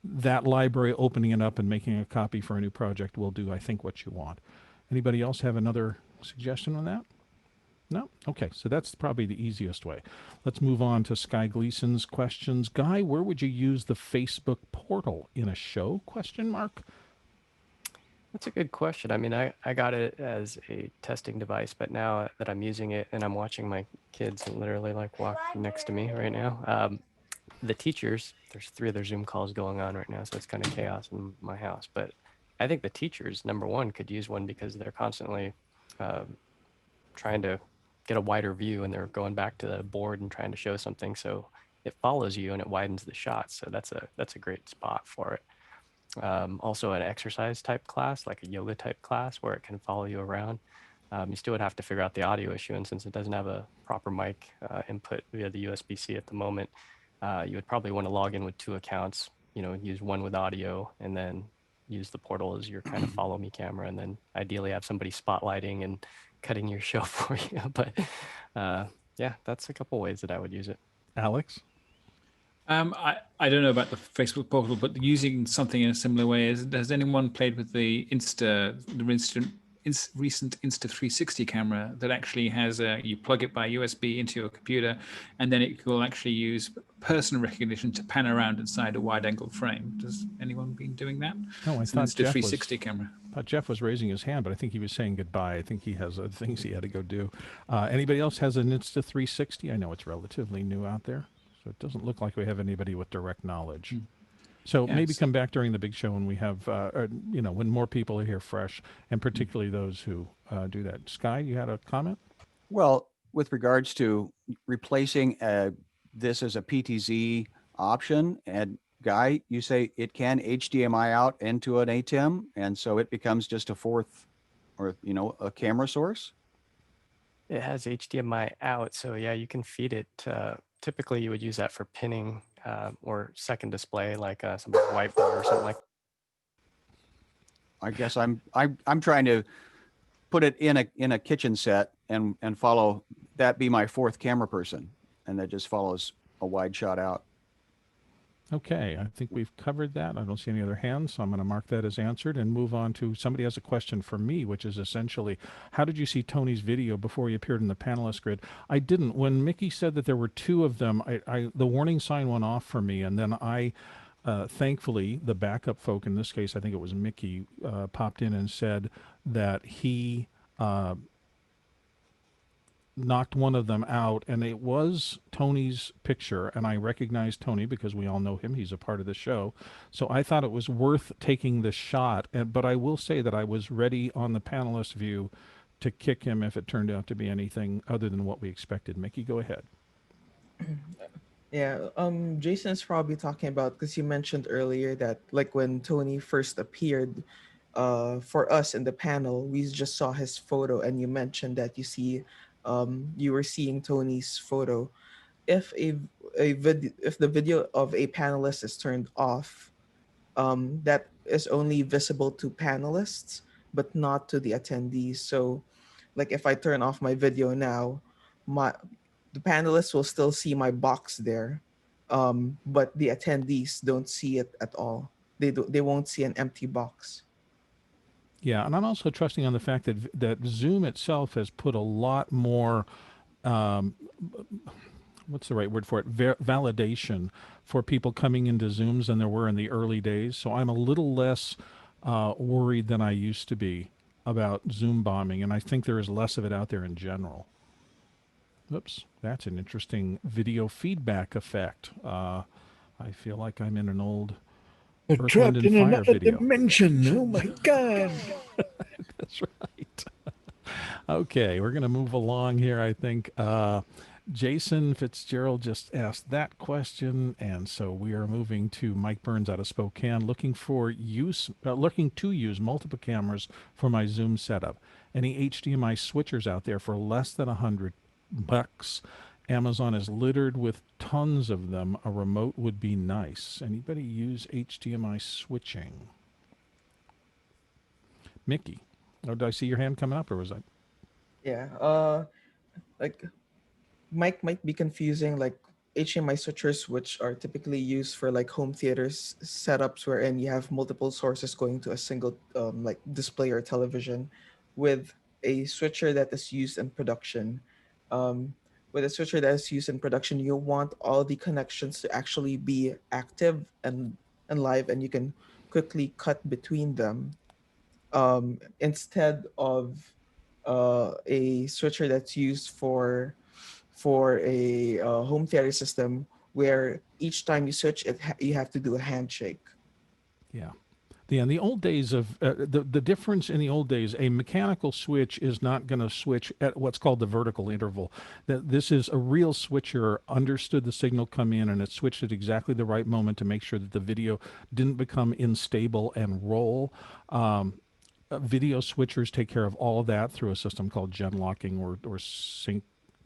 that library, opening it up and making a copy for a new project will do, I think, what you want. Anybody else have another suggestion on that? No? Okay, so that's probably the easiest way. Let's move on to Sky Gleason's questions. Guy, where would you use the Facebook portal? In a show, question mark? That's a good question. I mean, I got it as a testing device, but now that I'm using it and I'm watching my kids literally like walk next to me right now, the teachers, there's 3 other Zoom calls going on right now, so it's kind of chaos in my house. But I think the teachers, number one, could use one because they're constantly trying to get a wider view and they're going back to the board and trying to show something. So it follows you and it widens the shot. So that's a great spot for it. Also an exercise type class, like a yoga type class where it can follow you around. You still would have to figure out the audio issue, and since it doesn't have a proper mic input via the USB-C at the moment, you would probably want to log in with 2 accounts, use one with audio and then use the portal as your kind of follow me camera, and then ideally have somebody spotlighting and cutting your show for you. But yeah, that's a couple ways that I would use it. Alex? I don't know about the Facebook portal, but using something in a similar way. Has anyone played with the recent Insta360 camera that actually has you plug it by USB into your computer, and then it will actually use person recognition to pan around inside a wide-angle frame? Does anyone been doing that? No, It's an Insta360 camera. I thought Jeff was raising his hand, but I think he was saying goodbye. I think he has other things he had to go do. Anybody else has an Insta360? I know it's relatively new out there, so it doesn't look like we have anybody with direct knowledge. So Yes. maybe come back during the big show when we have, when more people are here fresh, and particularly those who do that. Sky, you had a comment? Well, with regards to replacing this as a PTZ option, and Guy, you say it can HDMI out into an atem, and so it becomes just a fourth, or a camera source. It has HDMI out, so yeah, you can feed it. Typically, you would use that for pinning or second display, like some whiteboard or something like. I guess I'm trying to put it in a kitchen set and follow that be my fourth camera person, and that just follows a wide shot out. Okay, I think we've covered that. I don't see any other hands, so I'm going to mark that as answered and move on to somebody has a question for me, which is essentially, how did you see Tony's video before he appeared in the panelist grid? I didn't. When Mickey said that there were two of them, the warning sign went off for me, and then thankfully, the backup folk, in this case, I think it was Mickey, popped in and said that he knocked one of them out, and it was Tony's picture, and I recognized Tony because we all know him. He's a part of the show. So I thought it was worth taking the shot, but I will say that I was ready on the panelist view to kick him if it turned out to be anything other than what we expected. Mickey, go ahead. Yeah, Jason's probably talking about, because you mentioned earlier that like when Tony first appeared for us in the panel, we just saw his photo, and you mentioned that you were seeing Tony's photo. If if the video of a panelist is turned off, that is only visible to panelists, but not to the attendees. So, like if I turn off my video now, the panelists will still see my box there, but the attendees don't see it at all. They won't see an empty box. Yeah, and I'm also trusting on the fact that Zoom itself has put a lot more, what's the right word for it, validation for people coming into Zooms than there were in the early days. So I'm a little less worried than I used to be about Zoom bombing, and I think there is less of it out there in general. Oops, that's an interesting video feedback effect. I feel like I'm in an old They're trapped in another dimension. Oh my God. That's right. Okay, we're going to move along here, I think. Jason Fitzgerald just asked that question, and so we are moving to Mike Burns out of Spokane, looking to use multiple cameras for my Zoom setup. Any HDMI switchers out there for less than $100? Amazon is littered with tons of them. A remote would be nice. Anybody use HDMI switching? Mickey, did I see your hand coming up, or was I? Yeah. Like Mike might be confusing like HDMI switchers, which are typically used for like home theaters setups wherein you have multiple sources going to a single like display or television, with a switcher that is used in production. With a switcher that is used in production, you want all the connections to actually be active and live, and you can quickly cut between them. Instead of a switcher that's used for a home theater system, where each time you switch it, you have to do a handshake. Yeah. In the old days of the difference in the old days, a mechanical switch is not going to switch at what's called the vertical interval. This is a real switcher understood the signal come in, and it switched at exactly the right moment to make sure that the video didn't become unstable and roll. Video switchers take care of all of that through a system called gen locking or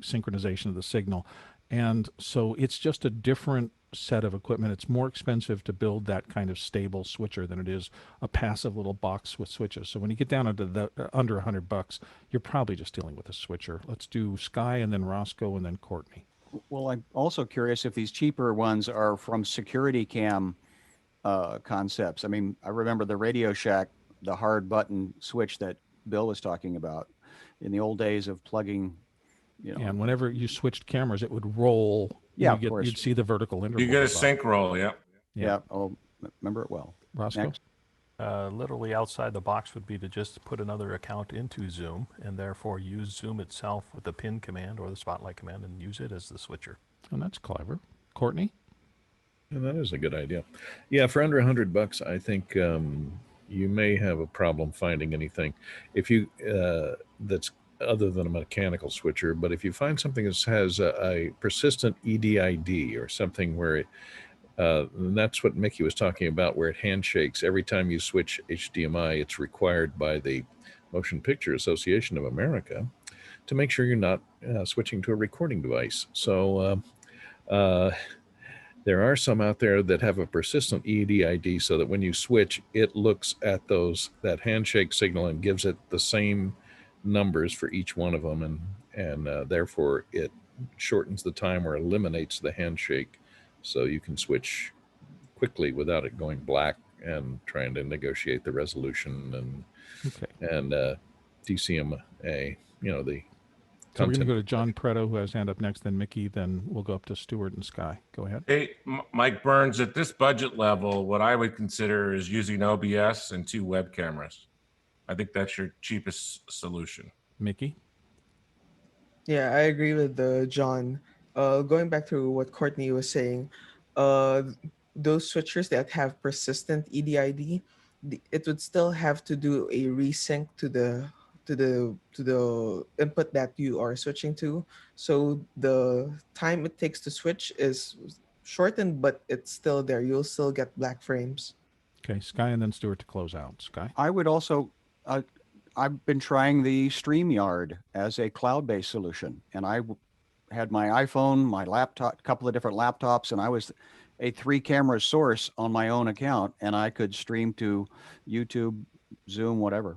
synchronization of the signal. And so it's just a different set of equipment. It's more expensive to build that kind of stable switcher than it is a passive little box with switches. So when you get down into the under $100, you're probably just dealing with a switcher. Let's do Sky and then Roscoe and then Courtney. Well, I'm also curious if these cheaper ones are from security cam concepts. I mean, I remember the Radio Shack, the hard button switch that Bill was talking about in the old days of plugging, you know. And whenever you switched cameras, it would roll. Yeah, of course. You'd see the vertical interval. You get a above. sync roll, yeah. Yeah. Oh, remember it well. Roscoe? Next. Literally outside the box would be to just put another account into Zoom and therefore use Zoom itself with the pin command or the spotlight command and use it as the switcher. And that's clever. Courtney? Yeah, that is a good idea. Yeah, for under $100, I think you may have a problem finding anything if you that's other than a mechanical switcher. But if you find something that has a persistent EDID or something where it, and that's what Mickey was talking about, where it handshakes every time you switch HDMI. It's required by the Motion Picture Association of America to make sure you're not switching to a recording device. So there are some out there that have a persistent EDID so that when you switch, it looks at that handshake signal and gives it the same numbers for each one of them, and therefore it shortens the time or eliminates the handshake, so you can switch quickly without it going black and trying to negotiate the resolution and DCMA. You know, the So we're going to go to John Preto, who has hand up next, then Mickey, then we'll go up to Stuart and Sky. Go ahead. Hey, Mike Burns, at this budget level, what I would consider is using OBS and 2 web cameras. I think that's your cheapest solution. Mickey? Yeah, I agree with John. Going back to what Courtney was saying, those switchers that have persistent EDID, it would still have to do a resync to the input that you are switching to. So the time it takes to switch is shortened, but it's still there. You'll still get black frames. Okay, Sky and then Stuart to close out. Sky? I would also, I've been trying the StreamYard as a cloud-based solution, and I had my iPhone, my laptop, a couple of different laptops, and I was a 3-camera source on my own account, and I could stream to YouTube, Zoom, whatever.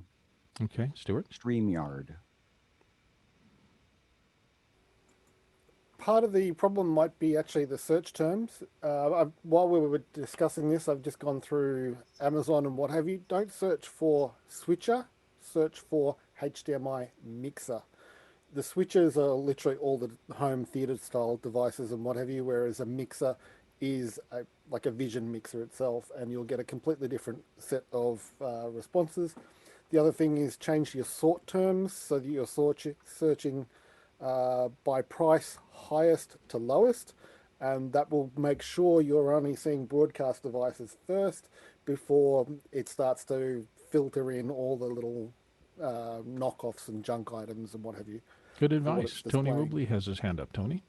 Okay, Stuart? StreamYard. Part of the problem might be actually the search terms. While we were discussing this, I've just gone through Amazon and what have you. Don't search for switcher, search for HDMI mixer. The switchers are literally all the home theater style devices and what have you, whereas a mixer is like a vision mixer itself, and you'll get a completely different set of responses. The other thing is change your sort terms so that you're searching by price highest to lowest, and that will make sure you're only seeing broadcast devices first before it starts to filter in all the little knockoffs and junk items and what have you. Good advice. Tony Rubley has his hand up. Tony?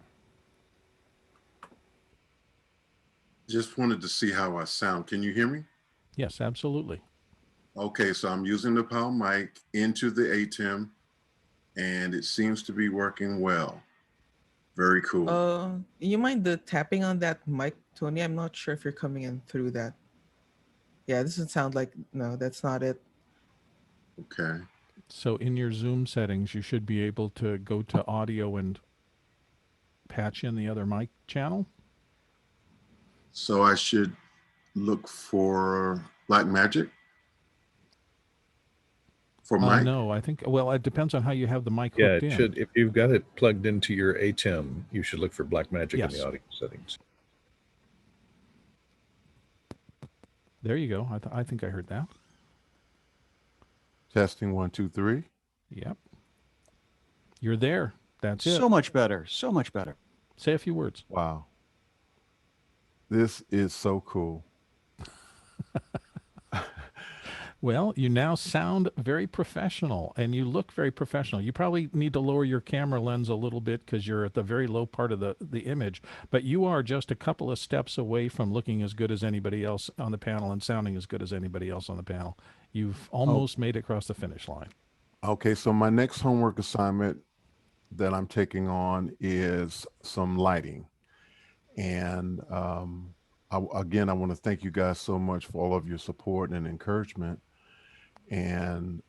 Just wanted to see how I sound. Can you hear me? Yes, absolutely. Okay, so I'm using the Pyle mic into the atem, and it seems to be working well. Very cool. You mind the tapping on that mic, Tony? I'm not sure if you're coming in through that. Yeah, this doesn't sound like, no, that's not it. Okay. So in your Zoom settings, you should be able to go to audio and patch in the other mic channel. So I should look for Blackmagic for mic? No, I think, well, it depends on how you have the mic Yeah, hooked it in. should. If you've got it plugged into your atem, you should look for Blackmagic Yes. in the audio settings. There you go. I think I heard that. Testing 1, 2, 3. Yep. You're there. That's it. So much better. So much better. Say a few words. Wow. This is so cool. Well, you now sound very professional and you look very professional. You probably need to lower your camera lens a little bit because you're at the very low part of the image, but you are just a couple of steps away from looking as good as anybody else on the panel and sounding as good as anybody else on the panel. You've almost made it across the finish line. Okay, so my next homework assignment that I'm taking on is some lighting. And again, I want to thank you guys so much for all of your support and encouragement. And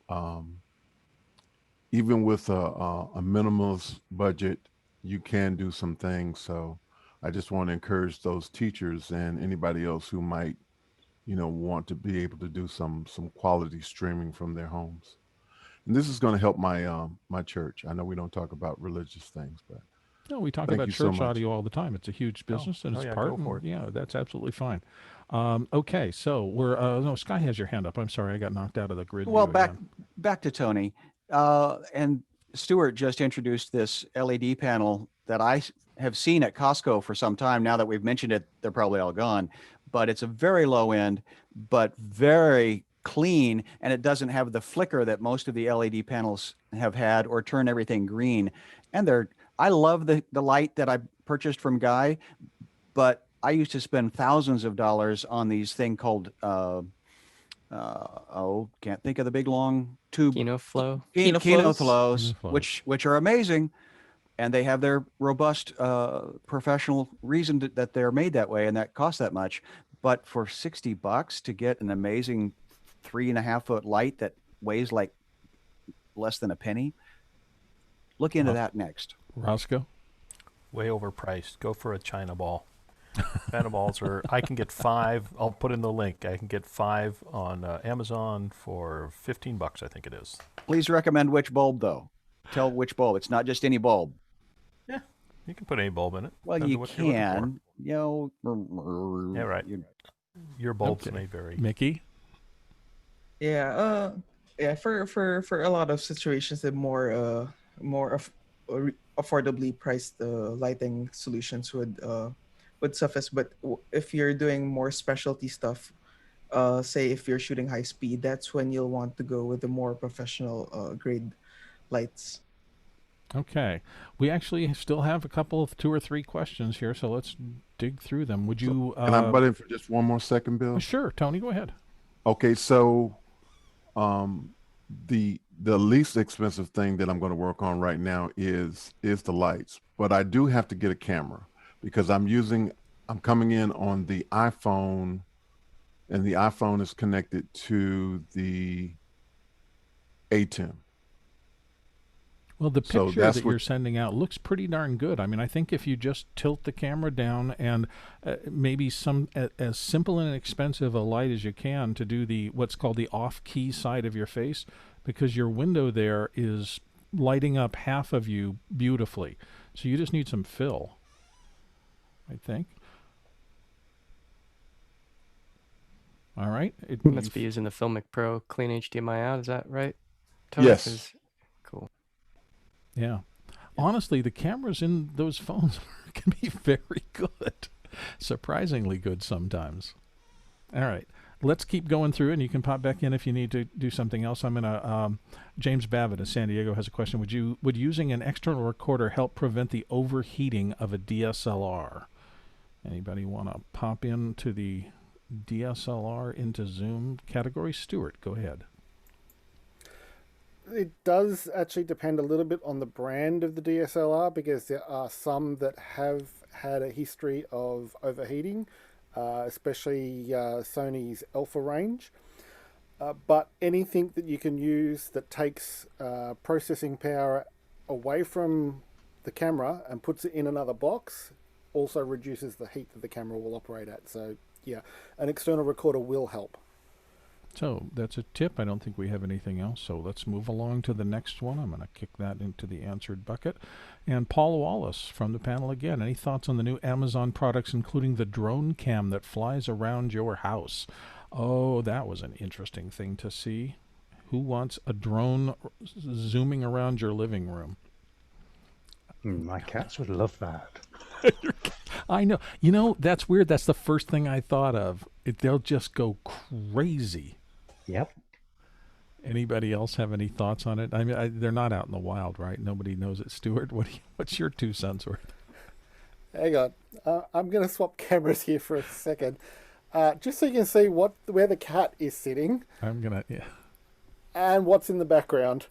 even with a minimalist budget, you can do some things. So I just want to encourage those teachers and anybody else who might, want to be able to do some quality streaming from their homes. And this is going to help my my church. I know we don't talk about religious things, but No, we talk thank about you so church much. audio all the time. It's a huge business, and oh it's yeah, part. go for And, it. yeah, that's absolutely fine. Okay, so we're no. Sky has your hand up. I'm sorry, I got knocked out of the grid. Well, view back again. back to Tony, and Stuart just introduced this LED panel that I have seen at Costco for some time. Now that we've mentioned it, they're probably all gone. But it's a very low end, but very clean, and it doesn't have the flicker that most of the LED panels have had, or turn everything green. And I love the light that I purchased from Guy, but I used to spend thousands of dollars on these thing called can't think of the big long tube. Kino flow. Kino Flows. flows, Kino which are amazing, and they have their robust professional reason that they're made that way, and that costs that much. But for $60 to get an amazing 3.5-foot light that weighs like less than a penny, look into that next. Roscoe? Way overpriced. Go for a China ball. China balls are, I can get 5, I'll put in the link. I can get 5 on Amazon for $15, I think it is. Please recommend which bulb, though. Tell which bulb. It's not just any bulb. Yeah, you can put any bulb in it. Well, Depends you on what you're looking can. Yeah, right. Your bulbs Okay. may vary. Mickey? Yeah, for a lot of situations, the more affordably priced lighting solutions would suffice. But if you're doing more specialty stuff, say if you're shooting high speed, that's when you'll want to go with the more professional grade lights. Okay. We actually still have a couple of 2 or 3 questions here, so let's dig through them. Would you... Can I butt in for just one more second, Bill? Sure, Tony, go ahead. Okay, so the least expensive thing that I'm going to work on right now is the lights, but I do have to get a camera because I'm coming in on the iPhone, and the iPhone is connected to the atem. Well, the So picture that's that what- you're sending out looks pretty darn good. I mean, I think if you just tilt the camera down and maybe as simple and inexpensive a light as you can to do what's called the off-key side of your face, because your window there is lighting up half of you beautifully. So you just need some fill, I think. All right. You must be using the Filmic Pro clean HDMI out. Is that right, Tony? Yes. Cool. Yeah. Honestly, the cameras in those phones can be very good. Surprisingly good sometimes. All right. Let's keep going through, and you can pop back in if you need to do something else. I'm going to... James Babbitt of San Diego has a question. Would using an external recorder help prevent the overheating of a DSLR? Anybody want to pop into the DSLR into Zoom category? Stuart, go ahead. It does actually depend a little bit on the brand of the DSLR, because there are some that have had a history of overheating, especially Sony's Alpha range. But anything that you can use that takes processing power away from the camera and puts it in another box also reduces the heat that the camera will operate at. So yeah, an external recorder will help. So that's a tip. I don't think we have anything else. So let's move along to the next one. I'm going to kick that into the answered bucket. And Paul Wallace from the panel again. Any thoughts on the new Amazon products, including the drone cam that flies around your house? Oh, that was an interesting thing to see. Who wants a drone zooming around your living room? My cats would love that. I know. You know, that's weird. That's the first thing I thought of. They'll just go crazy. Yep. Anybody else have any thoughts on it? I mean, they're not out in the wild, right? Nobody knows it. Stuart, what's your 2 cents worth? Hang on. I'm going to swap cameras here for a second. Just so you can see where the cat is sitting. I'm going to, yeah. And what's in the background.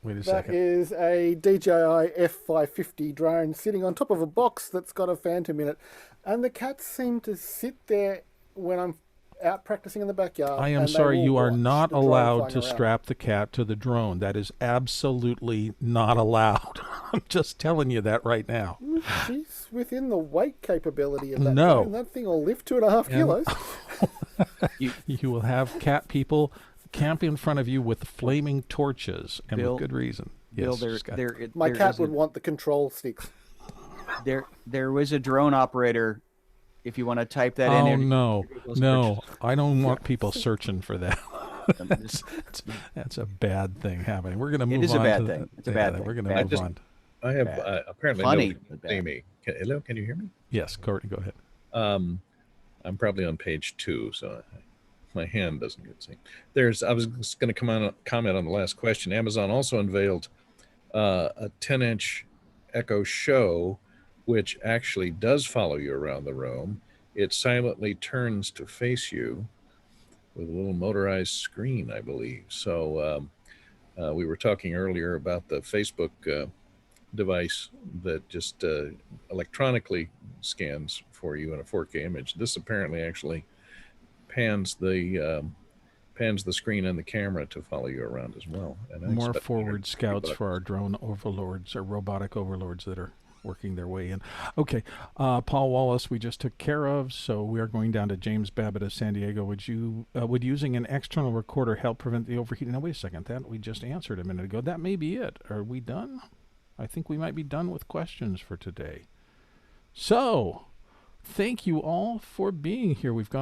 Wait a That second. is a DJI F550 drone sitting on top of a box that's got a phantom in it. And the cats seem to sit there when I'm out practicing in the backyard. I am and they sorry, will you are watch not the drone allowed flying to around. strap the cat to the drone. That is absolutely not allowed. I'm just telling you that right now. She's within the weight capability of that No. drone. That thing will lift 2.5 kilos. You will have cat people camp in front of you with flaming torches, and Bill- with good reason. Bill, Yes, Scott. My there cat is would want the control sticks. There was a drone operator. If you want to type that in. Oh there, no, Google no! search. I don't want people searching for that. That's a bad thing happening. We're going to move on. It is a bad to thing. It's a yeah, bad thing. We're going to Bad. move on. I have apparently Funny, nobody but can see bad. me. Hello, can you hear me? Yes, Courtney, go ahead. I'm probably on page 2, so my hand doesn't get seen. I was just going to comment on the last question. Amazon also unveiled a 10-inch Echo Show, which actually does follow you around the room. It silently turns to face you with a little motorized screen, I believe. So we were talking earlier about the Facebook device that just electronically scans for you in a 4K image. This apparently actually pans the screen and the camera to follow you around as well. And I More expect forward scouts $150. for our drone overlords or robotic overlords that are working their way in. Okay, Paul Wallace we just took care of, so we are going down to James Babbitt of San Diego. Would using an external recorder help prevent the overheating? Now wait a second, that we just answered a minute ago. That may be it. Are we done? I think we might be done with questions for today. So thank you all for being here. We've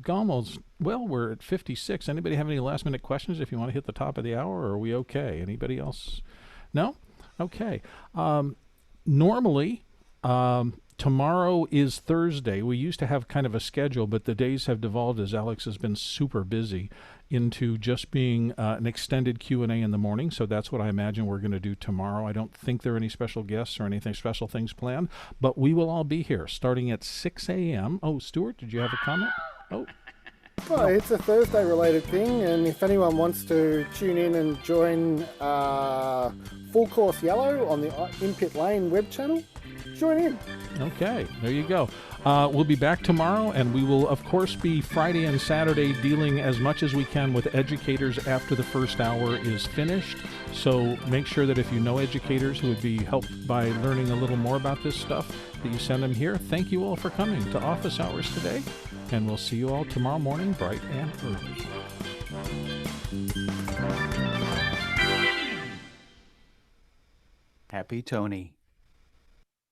almost, well, we're at 56. Anybody have any last minute questions if you want to hit the top of the hour, or are we okay? Anybody else? No? Okay. Normally, tomorrow is Thursday. We used to have kind of a schedule, but the days have devolved, as Alex has been super busy, into just being an extended Q&A in the morning. So that's what I imagine we're going to do tomorrow. I don't think there are any special guests or anything special things planned, but we will all be here starting at 6 a.m. Oh, Stuart, did you have a comment? Oh. Well, it's a Thursday related thing, and if anyone wants to tune in and join Full Course Yellow on the In Pit Lane web channel, join in. Okay, there you go. We'll be back tomorrow, and we will, of course, be Friday and Saturday dealing as much as we can with educators after the first hour is finished. So make sure that if you know educators who would be helped by learning a little more about this stuff, that you send them here. Thank you all for coming to Office Hours today, and we'll see you all tomorrow morning, bright and early. Happy Tony.